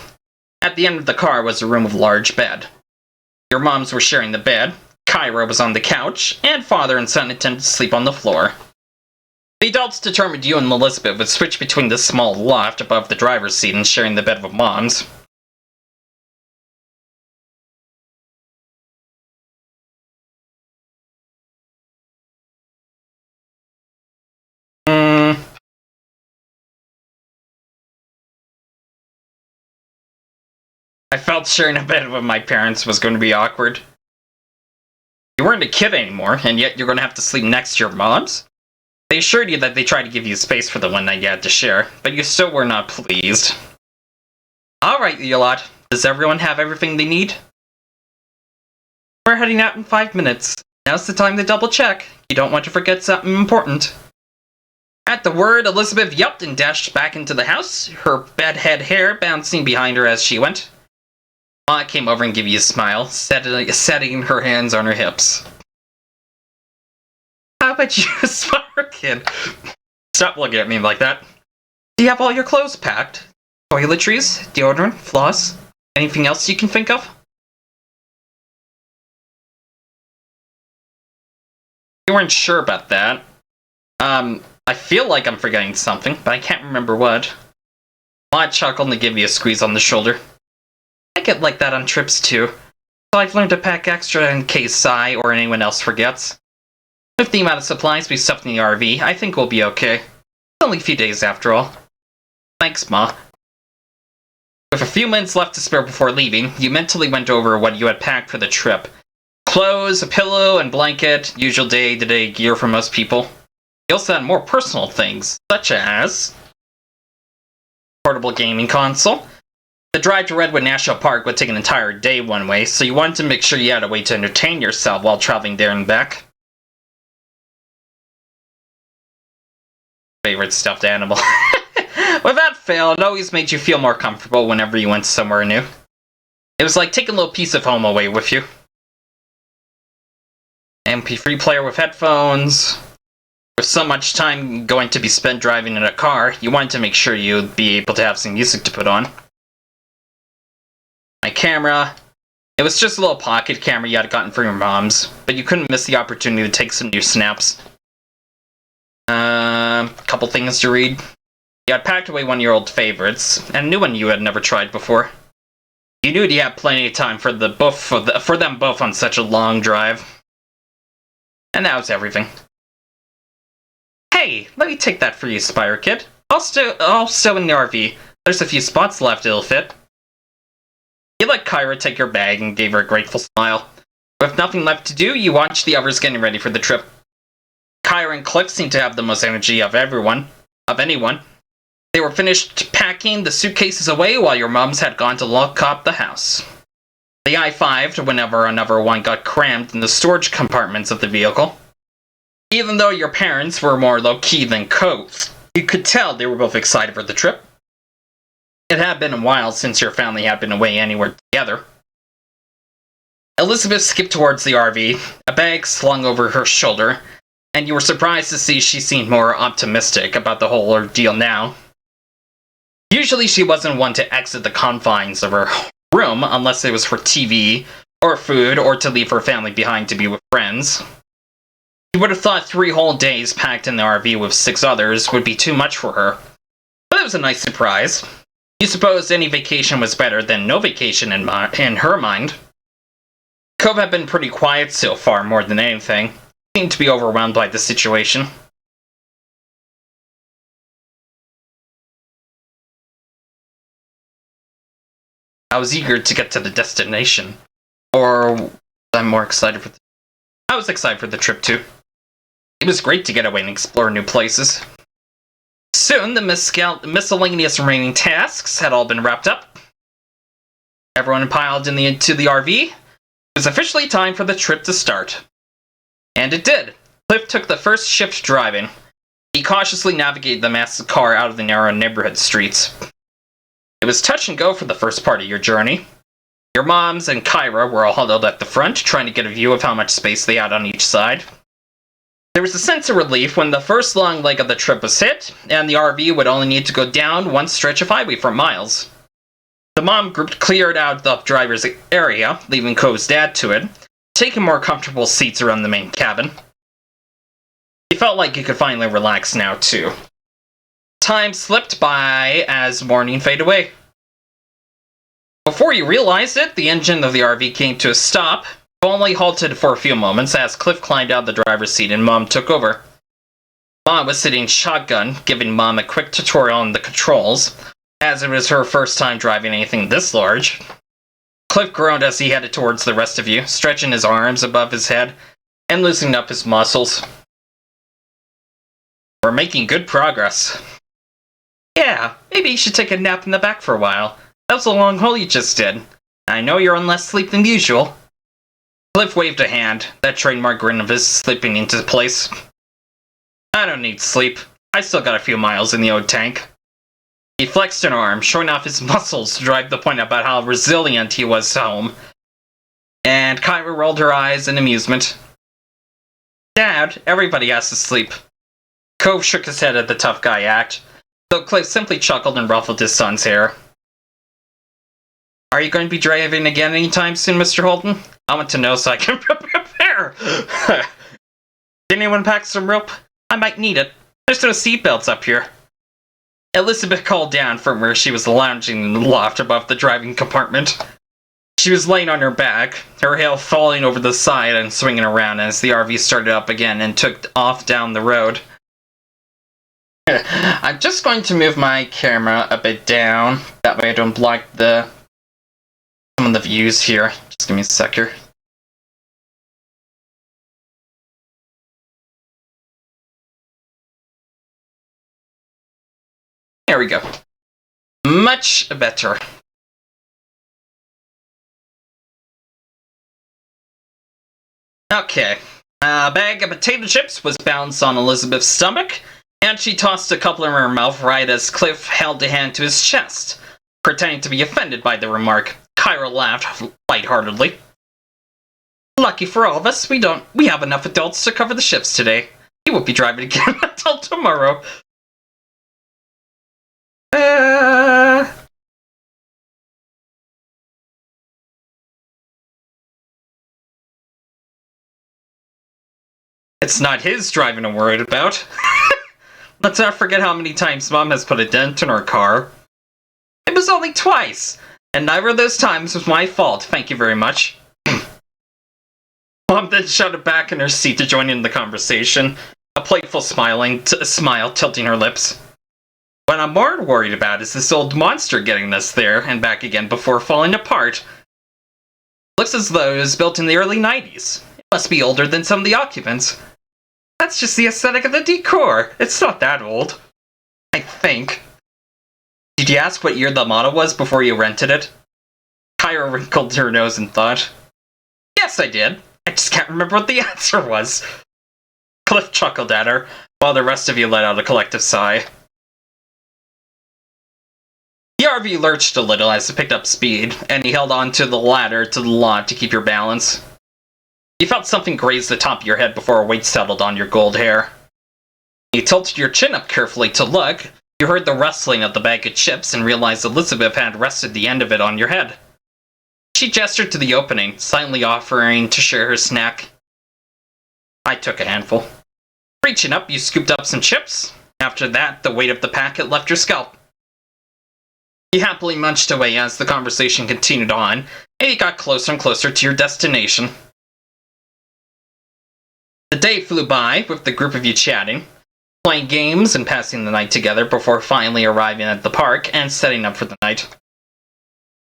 Speaker 3: At the end of the car was a room with a large bed. Your moms were sharing the bed, Kyra was on the couch, and father and son intended to sleep on the floor. The adults determined you and Elizabeth would switch between the small loft above the driver's seat and sharing the bed with moms. I felt sharing a bed with my parents was going to be awkward. You weren't a kid anymore, and yet you're going to have to sleep next to your moms? They assured you that they tried to give you space for the one night you had to share, but you still were not pleased. Alright, you lot. Does everyone have everything they need? We're heading out in 5 minutes. Now's the time to double check. You don't want to forget something important. At the word, Elizabeth yelped and dashed back into the house, her bedhead hair bouncing behind her as she went. Ma came over and gave you a smile, setting her hands on her hips. How about you, smart kid? Stop looking at me like that. Do you have all your clothes packed? Toiletries, deodorant, floss, anything else you can think of? You weren't sure about that. I feel like I'm forgetting something, but I can't remember what. Ma chuckled and gave you a squeeze on the shoulder. I get like that on trips too. So I've learned to pack extra in case Sai or anyone else forgets. With the amount of supplies we stuffed in the RV, I think we'll be okay. It's only a few days after all. Thanks, Ma. With a few minutes left to spare before leaving, you mentally went over what you had packed for the trip. Clothes, a pillow, and blanket, usual day-to-day gear for most people. You also had more personal things, such as portable gaming console. The drive to Redwood National Park would take an entire day one way, so you wanted to make sure you had a way to entertain yourself while traveling there and back. Favorite stuffed animal. Without fail, it always made you feel more comfortable whenever you went somewhere new. It was like taking a little piece of home away with you. MP3 player with headphones. With so much time going to be spent driving in a car, you wanted to make sure you'd be able to have some music to put on. My camera. It was just a little pocket camera you had gotten from your mom's, but you couldn't miss the opportunity to take some new snaps. Couple things to read. You had packed away one of your old favorites, and a new one you had never tried before. You knew you had plenty of time for them both on such a long drive. And that was everything. Hey, let me take that for you, Spire Kid. I'll stow in the RV. There's a few spots left it'll fit. You let Kyra take your bag and gave her a grateful smile. With nothing left to do, you watched the others getting ready for the trip. Kyra and Cliff seemed to have the most energy of anyone. They were finished packing the suitcases away while your mums had gone to lock up the house. They high-fived whenever another one got crammed in the storage compartments of the vehicle. Even though your parents were more low-key than Cove, you could tell they were both excited for the trip. It had been a while since your family had been away anywhere together. Elizabeth skipped towards the RV, a bag slung over her shoulder, and you were surprised to see she seemed more optimistic about the whole ordeal now. Usually she wasn't one to exit the confines of her room unless it was for TV, or food, or to leave her family behind to be with friends. You would have thought 3 whole days packed in the RV with 6 others would be too much for her, but it was a nice surprise. You supposed any vacation was better than no vacation in her mind. Cove had been pretty quiet so far more than anything. Seemed to be overwhelmed by the situation. I was eager to get to the destination. Or I'm more excited for I was excited for the trip too. It was great to get away and explore new places. Soon, the miscellaneous remaining tasks had all been wrapped up. Everyone piled into the RV. It was officially time for the trip to start. And it did. Cliff took the first shift driving. He cautiously navigated the massive car out of the narrow neighborhood streets. It was touch and go for the first part of your journey. Your moms and Kyra were all huddled at the front, trying to get a view of how much space they had on each side. There was a sense of relief when the first long leg of the trip was hit, and the RV would only need to go down one stretch of highway for miles. The mom group cleared out the driver's area, leaving Cove's dad to it, taking more comfortable seats around the main cabin. He felt like he could finally relax now, too. Time slipped by as morning faded away. Before you realized it, the engine of the RV came to a stop, only halted for a few moments as Cliff climbed out the driver's seat and Mom took over. Mom was sitting shotgun, giving Mom a quick tutorial on the controls, as it was her first time driving anything this large. Cliff groaned as he headed towards the rest of you, stretching his arms above his head and loosening up his muscles. We're making good progress. Yeah, maybe you should take a nap in the back for a while. That was a long haul you just did. I know you're on less sleep than usual. Cliff waved a hand, that trademark grin of his slipping into place. I don't need sleep. I still got a few miles in the old tank. He flexed an arm, showing off his muscles to drive the point about how resilient he was home. And Kyra rolled her eyes in amusement. Dad, everybody has to sleep. Cove shook his head at the tough guy act, though Cliff simply chuckled and ruffled his son's hair. Are you going to be driving again anytime soon, Mr. Holden? I want to know so I can prepare. Did anyone pack some rope? I might need it. There's no seatbelts up here. Elizabeth called down from where she was lounging in the loft above the driving compartment. She was laying on her back, her hair falling over the side and swinging around as the RV started up again and took off down the road. I'm just going to move my camera a bit down. That way I don't block some of the views here. Just give me a sec here. There we go. Much better. Okay. A bag of potato chips was balanced on Elizabeth's stomach, and she tossed a couple in her mouth right as Cliff held a hand to his chest. Pretending to be offended by the remark, Kyra laughed lightheartedly. Lucky for all of us, we have enough adults to cover the shifts today. You won't be driving again until tomorrow. It's not his driving I'm worried about. Let's not forget how many times Mom has put a dent in her car. It was only twice, and neither of those times was my fault, thank you very much. Mom then shouted back in her seat to join in the conversation, a playful smile tilting her lips. What I'm more worried about is this old monster getting us there and back again before falling apart. Looks as though it was built in the early 90s. It must be older than some of the occupants. That's just the aesthetic of the decor. It's not that old. I think. Did you ask what year the model was before you rented it? Kyra wrinkled her nose and thought. Yes, I did. I just can't remember what the answer was. Cliff chuckled at her, while the rest of you let out a collective sigh. The RV lurched a little as it picked up speed, and he held on to the ladder to the lot to keep your balance. You felt something graze the top of your head before a weight settled on your gold hair. You tilted your chin up carefully to look. You heard the rustling of the bag of chips and realized Elizabeth had rested the end of it on your head. She gestured to the opening, silently offering to share her snack. I took a handful. Reaching up, you scooped up some chips. After that, the weight of the packet left your scalp. You happily munched away as the conversation continued on, and you got closer and closer to your destination. The day flew by, with the group of you chatting, playing games and passing the night together before finally arriving at the park and setting up for the night.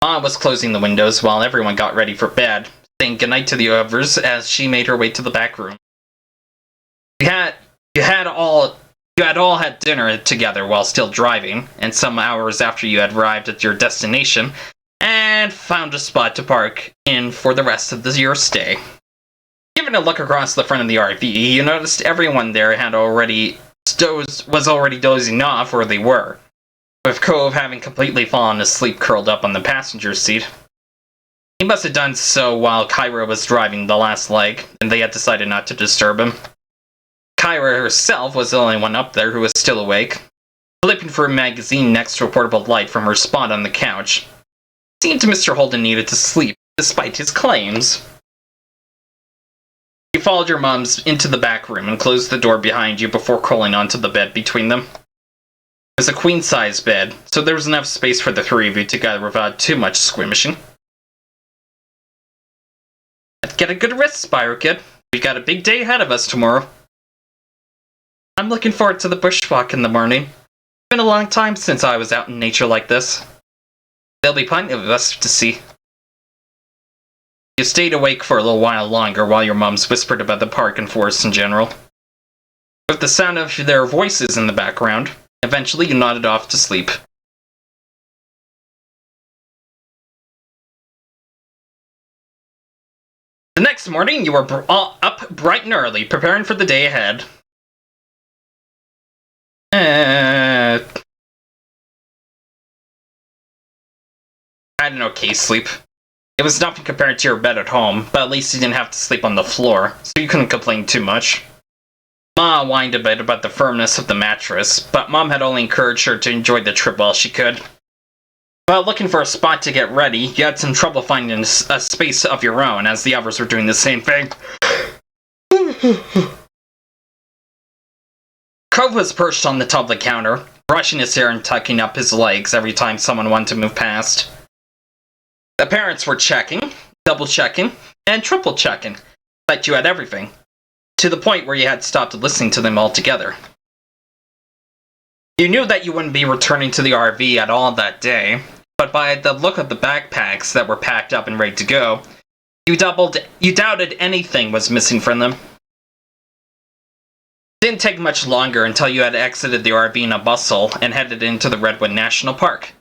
Speaker 3: Ma was closing the windows while everyone got ready for bed, saying goodnight to the others as she made her way to the back room. You had all had dinner together while still driving, and some hours after you had arrived at your destination, and found a spot to park in for the rest of your stay. Giving a look across the front of the RV, you noticed everyone there was already dozing off where they were, with Cove having completely fallen asleep curled up on the passenger seat. He must have done so while Kyra was driving the last leg, and they had decided not to disturb him. Kyra herself was the only one up there who was still awake, flipping for a magazine next to a portable light from her spot on the couch. It seemed Mr. Holden needed to sleep, despite his claims. You followed your mums into the back room and closed the door behind you before crawling onto the bed between them. It was a queen-size bed, so there was enough space for the three of you together without too much squishing. Get a good rest, Spyro Kid. We've got a big day ahead of us tomorrow. I'm looking forward to the bushwalk in the morning. It's been a long time since I was out in nature like this. There'll be plenty of us to see. You stayed awake for a little while longer while your mums whispered about the park and forest in general. With the sound of their voices in the background, eventually you nodded off to sleep. The next morning, you were up bright and early, preparing for the day ahead. I had an okay sleep. It was nothing compared to your bed at home, but at least you didn't have to sleep on the floor, so you couldn't complain too much. Ma whined a bit about the firmness of the mattress, but Mom had only encouraged her to enjoy the trip while she could. While looking for a spot to get ready, you had some trouble finding a space of your own, as the others were doing the same thing. Cove was perched on the top of the counter, brushing his hair and tucking up his legs every time someone wanted to move past. The parents were checking, double-checking, and triple-checking that you had everything, to the point where you had stopped listening to them altogether. You knew that you wouldn't be returning to the RV at all that day, but by the look of the backpacks that were packed up and ready to go, you doubted anything was missing from them. It didn't take much longer until you had exited the RV in a bustle and headed into the Redwood National Park.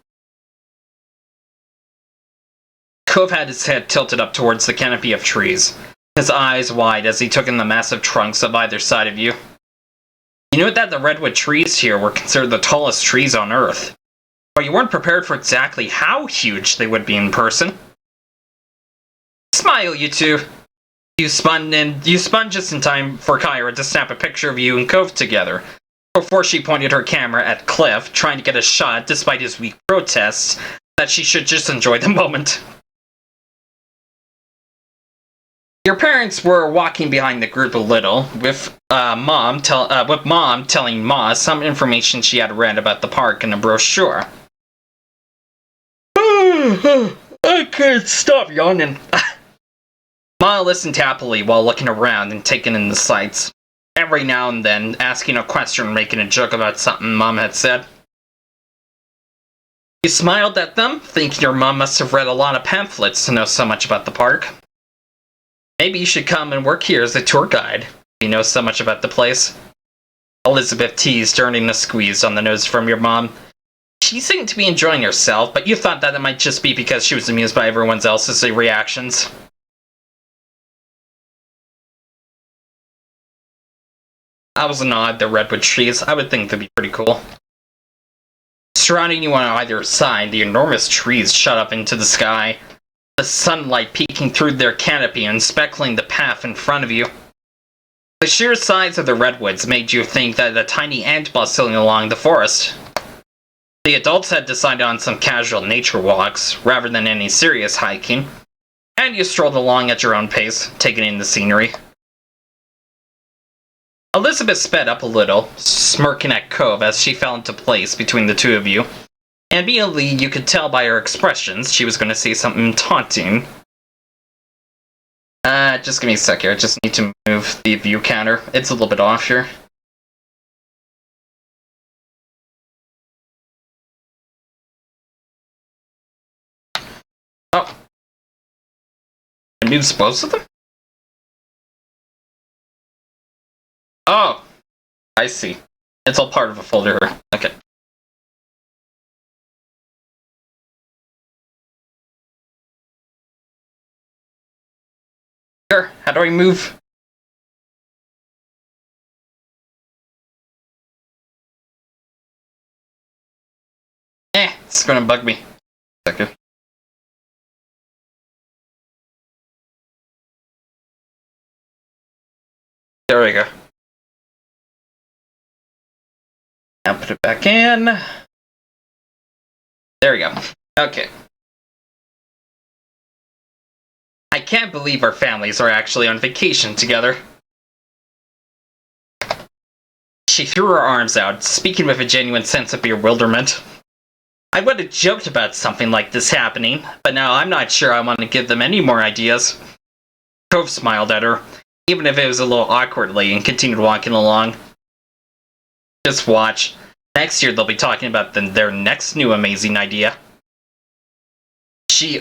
Speaker 3: Cove had his head tilted up towards the canopy of trees, his eyes wide as he took in the massive trunks of either side of you. You knew that the redwood trees here were considered the tallest trees on Earth, but you weren't prepared for exactly how huge they would be in person. Smile, you two! You spun just in time for Kyra to snap a picture of you and Cove together, before she pointed her camera at Cliff, trying to get a shot despite his weak protests that she should just enjoy the moment. Your parents were walking behind the group a little, with Mom telling Ma some information she had read about the park in a brochure. I can't stop yawning. Ma listened happily while looking around and taking in the sights, every now and then asking a question or making a joke about something Mom had said. You smiled at them, thinking your mom must have read a lot of pamphlets to know so much about the park. Maybe you should come and work here as a tour guide, if you know so much about the place. Elizabeth teased, earning a squeeze on the nose from your mom. She seemed to be enjoying herself, but you thought that it might just be because she was amused by everyone else's reactions. I was nod the redwood trees. I would think they'd be pretty cool. Surrounding you on either side, the enormous trees shot up into the sky, the sunlight peeking through their canopy and speckling the path in front of you. The sheer size of the redwoods made you think that a tiny ant bustling along the forest. The adults had decided on some casual nature walks, rather than any serious hiking, and you strolled along at your own pace, taking in the scenery. Elizabeth sped up a little, smirking at Cove as she fell into place between the two of you. And immediately you could tell by her expressions she was going to say something taunting. Just give me a sec here. I just need to move the view counter. It's a little bit off here. Oh. It moves both of them? Oh. I see. It's all part of a folder here. Okay. How do I move? It's gonna bug me. Second. There we go. Now put it back in. There we go. Okay. I can't believe our families are actually on vacation together. She threw her arms out, speaking with a genuine sense of bewilderment. I would have joked about something like this happening, but now I'm not sure I want to give them any more ideas. Cove smiled at her, even if it was a little awkwardly, and continued walking along. Just watch. Next year they'll be talking about their next new amazing idea. She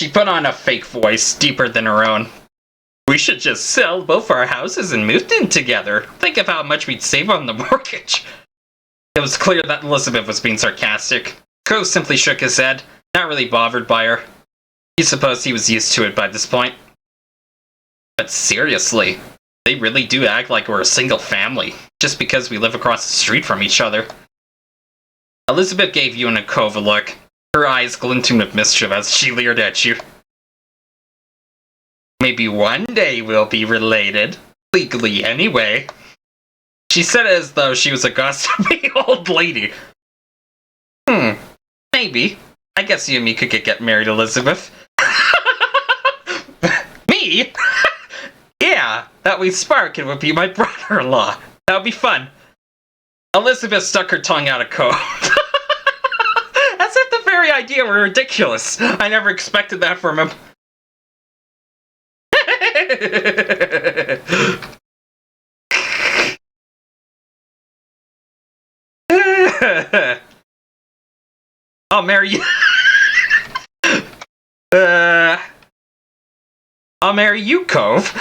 Speaker 3: put on a fake voice, deeper than her own. We should just sell both our houses and move in together. Think of how much we'd save on the mortgage. It was clear that Elizabeth was being sarcastic. Cove simply shook his head, not really bothered by her. He supposed he was used to it by this point. But seriously, they really do act like we're a single family, just because we live across the street from each other. Elizabeth gave you and Cove a look, her eyes glinting with mischief as she leered at you. Maybe one day we'll be related. Legally, anyway. She said it as though she was a gossipy old lady. Maybe. I guess you and me could get married, Elizabeth. Me? Yeah, that way Sparkin would be my brother-in-law. That would be fun. Elizabeth stuck her tongue out of Cove. very idea were ridiculous. I never expected that from him. I'll marry you. I'll marry you, Cove.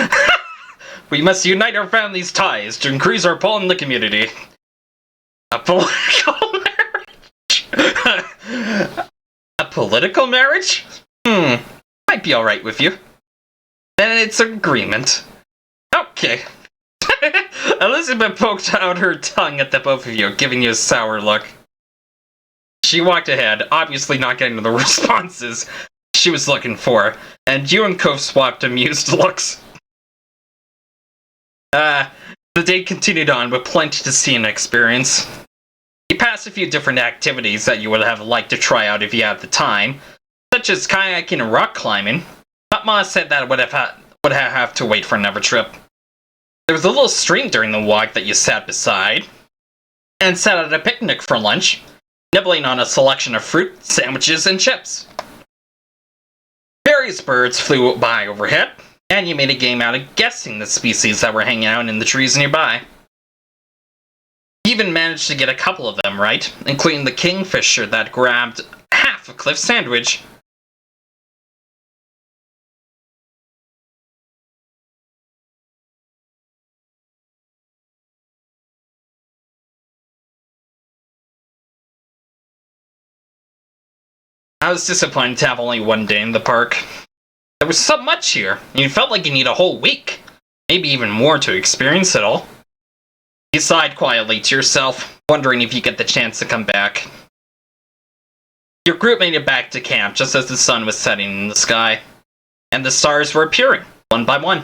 Speaker 3: We must unite our family's ties to increase our pull in the community. A political marriage? A political marriage? Might be alright with you. Then it's an agreement. Okay. Elizabeth poked out her tongue at the both of you, giving you a sour look. She walked ahead, obviously not getting the responses she was looking for, and you and Cove swapped amused looks. The day continued on with plenty to see and experience. You passed a few different activities that you would have liked to try out if you had the time, such as kayaking and rock climbing, but Ma said that would have to wait for another trip. There was a little stream during the walk that you sat beside, and sat at a picnic for lunch, nibbling on a selection of fruit, sandwiches, and chips. Various birds flew by overhead, and you made a game out of guessing the species that were hanging out in the trees nearby. You even managed to get a couple of them right, including the kingfisher that grabbed half of Cliff's sandwich. I was disappointed to have only one day in the park. There was so much here, and you felt like you need a whole week, maybe even more to experience it all. You sighed quietly to yourself, wondering if you get the chance to come back. Your group made it back to camp just as the sun was setting in the sky, and the stars were appearing, one by one.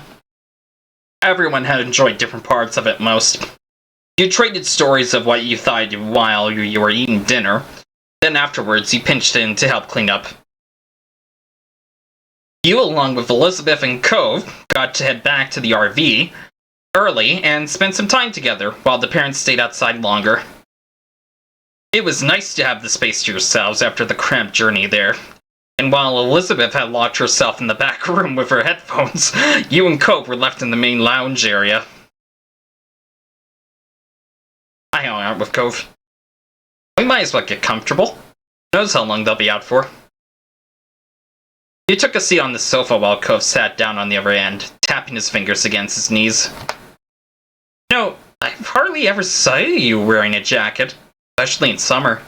Speaker 3: Everyone had enjoyed different parts of it most. You traded stories of what you thought while you were eating dinner. Then afterwards, you pinched in to help clean up. You, along with Elizabeth and Cove, got to head back to the RV early and spend some time together, while the parents stayed outside longer. It was nice to have the space to yourselves after the cramped journey there. And while Elizabeth had locked herself in the back room with her headphones, you and Cove were left in the main lounge area. I hung out with Cove. We might as well get comfortable. Who knows how long they'll be out for. You took a seat on the sofa while Cove sat down on the other end, tapping his fingers against his knees. No, I've hardly ever saw you wearing a jacket, especially in summer.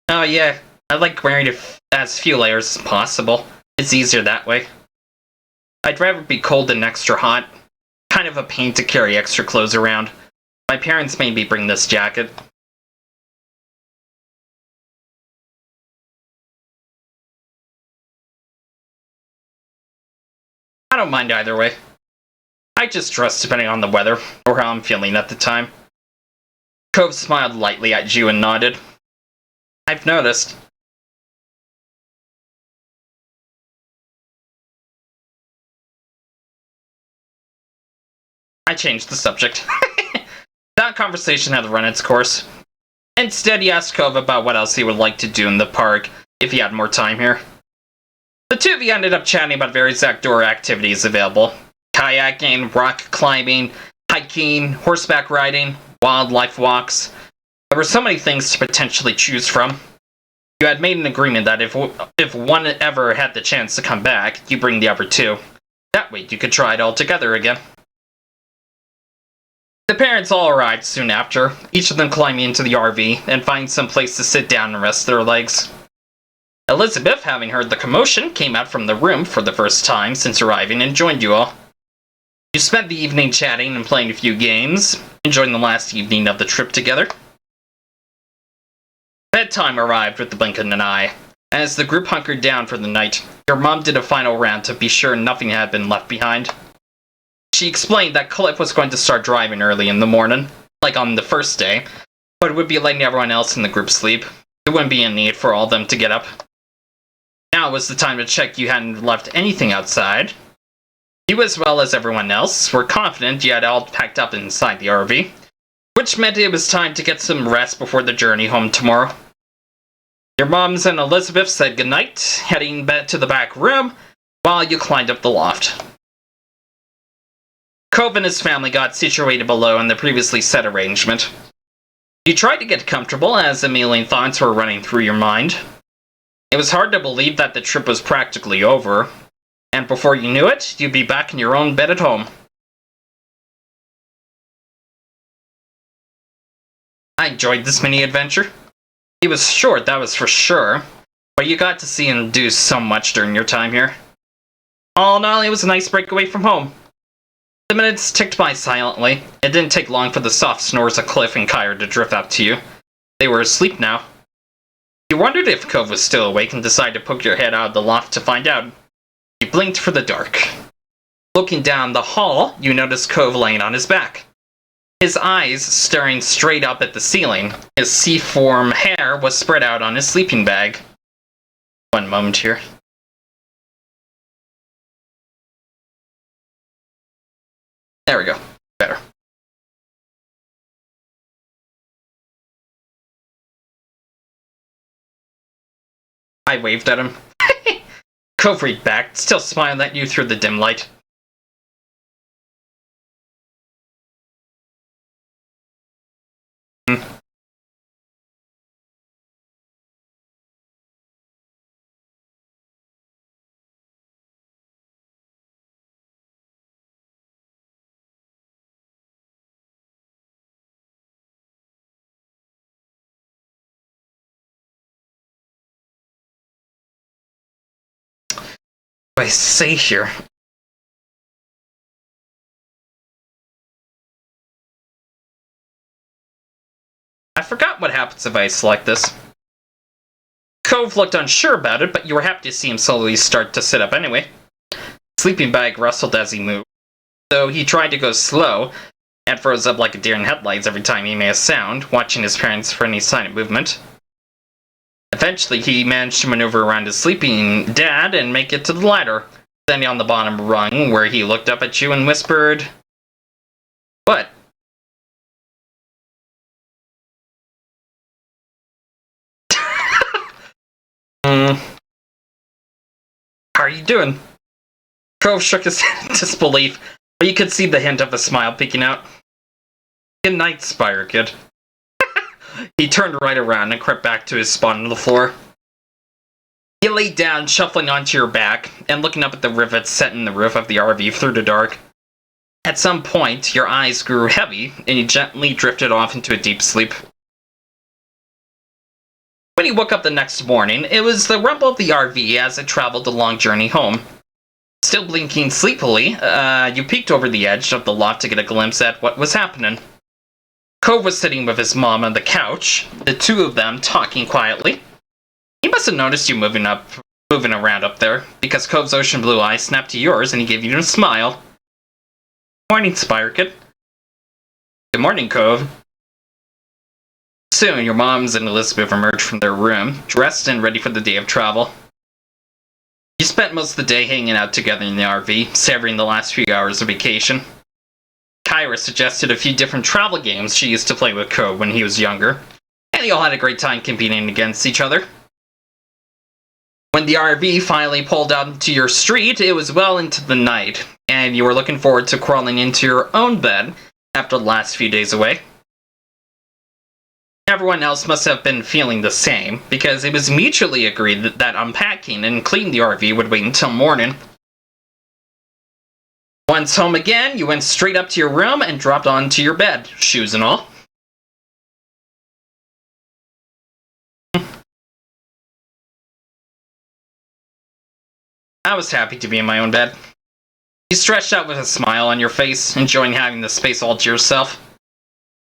Speaker 3: Oh yeah, I like wearing as few layers as possible. It's easier that way. I'd rather be cold than extra hot. Kind of a pain to carry extra clothes around. My parents made me bring this jacket. I don't mind either way. I just dress depending on the weather, or how I'm feeling at the time. Cove smiled lightly at you and nodded. I've noticed. I changed the subject. That conversation had run its course. Instead, he asked Cove about what else he would like to do in the park if he had more time here. The two of you ended up chatting about various outdoor activities available. Kayaking, rock climbing, hiking, horseback riding, wildlife walks. There were so many things to potentially choose from. You had made an agreement that if one ever had the chance to come back, you bring the other two. That way you could try it all together again. The parents all arrived soon after, each of them climbing into the RV and finding some place to sit down and rest their legs. Elizabeth, having heard the commotion, came out from the room for the first time since arriving and joined you all. You spent the evening chatting and playing a few games, enjoying the last evening of the trip together. Bedtime arrived with the blink of an eye. As the group hunkered down for the night, your mom did a final round to be sure nothing had been left behind. She explained that Cliff was going to start driving early in the morning, like on the first day, but it would be letting everyone else in the group sleep. There wouldn't be a need for all of them to get up. Now was the time to check you hadn't left anything outside. You, as well as everyone else, were confident you had all packed up inside the RV, which meant it was time to get some rest before the journey home tomorrow. Your moms and Elizabeth said goodnight, heading back to the back room while you climbed up the loft. Cove and his family got situated below in the previously set arrangement. You tried to get comfortable as a million thoughts were running through your mind. It was hard to believe that the trip was practically over, and before you knew it, you'd be back in your own bed at home. I enjoyed this mini-adventure. It was short, that was for sure, but you got to see him do so much during your time here. All in all, it was a nice breakaway from home. The minutes ticked by silently. It didn't take long for the soft snores of Cliff and Kyra to drift up to you. They were asleep now. You wondered if Cove was still awake and decided to poke your head out of the loft to find out. You blinked for the dark. Looking down the hall, you noticed Cove laying on his back. His eyes staring straight up at the ceiling. His C-form hair was spread out on his sleeping bag. One moment here. There we go. Better. I waved at him. Cove reached back, still smiling at you through the dim light. What do I say here? I forgot what happens if I select this. Cove looked unsure about it, but you were happy to see him slowly start to sit up anyway. Sleeping bag rustled as he moved, though he tried to go slow and froze up like a deer in headlights every time he made a sound, watching his parents for any sign of movement. Eventually, he managed to maneuver around his sleeping dad and make it to the ladder, standing on the bottom rung where he looked up at you and whispered, "What?" How are you doing? Cove shook his head in disbelief, but you could see the hint of a smile peeking out. "Good night, Spire Kid." He turned right around and crept back to his spot on the floor. You laid down, shuffling onto your back, and looking up at the rivets set in the roof of the RV through the dark. At some point, your eyes grew heavy, and you gently drifted off into a deep sleep. When you woke up the next morning, it was the rumble of the RV as it traveled the long journey home. Still blinking sleepily, you peeked over the edge of the loft to get a glimpse at what was happening. Cove was sitting with his mom on the couch, the two of them talking quietly. He must have noticed you moving around up there, because Cove's ocean blue eyes snapped to yours and he gave you a smile. "Morning, Spire Kid." "Good morning, Cove." Soon, your moms and Elizabeth emerged from their room, dressed and ready for the day of travel. You spent most of the day hanging out together in the RV, savoring the last few hours of vacation. Kyra suggested a few different travel games she used to play with Cove when he was younger, and you all had a great time competing against each other. When the RV finally pulled out into your street, it was well into the night, and you were looking forward to crawling into your own bed after the last few days away. Everyone else must have been feeling the same, because it was mutually agreed that unpacking and cleaning the RV would wait until morning. Once home again, you went straight up to your room and dropped onto your bed, shoes and all. I was happy to be in my own bed. You stretched out with a smile on your face, enjoying having the space all to yourself.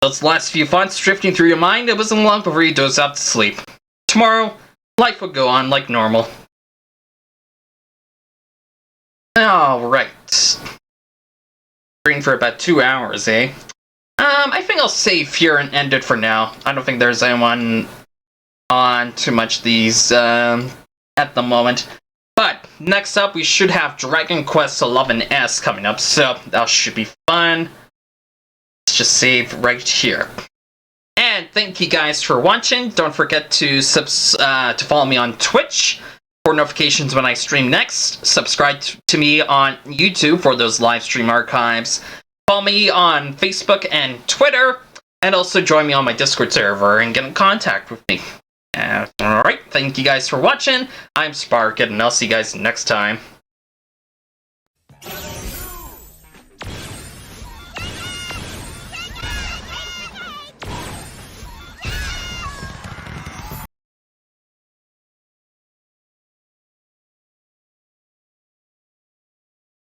Speaker 3: Those last few thoughts drifting through your mind, it wasn't long before you dozed off to sleep. Tomorrow, life would go on like normal. Alright. For about 2 hours, eh? I think I'll save here and end it for now. I don't think there's anyone on too much these at the moment. But next up, we should have Dragon Quest XI-S coming up, so that should be fun. Let's just save right here. And thank you guys for watching. Don't forget to follow me on Twitch for notifications when I stream next. Subscribe to me on YouTube for those live stream archives. Follow me on Facebook and Twitter. And also join me on my Discord server and get in contact with me. Alright, thank you guys for watching. I'm Spark, and I'll see you guys next time.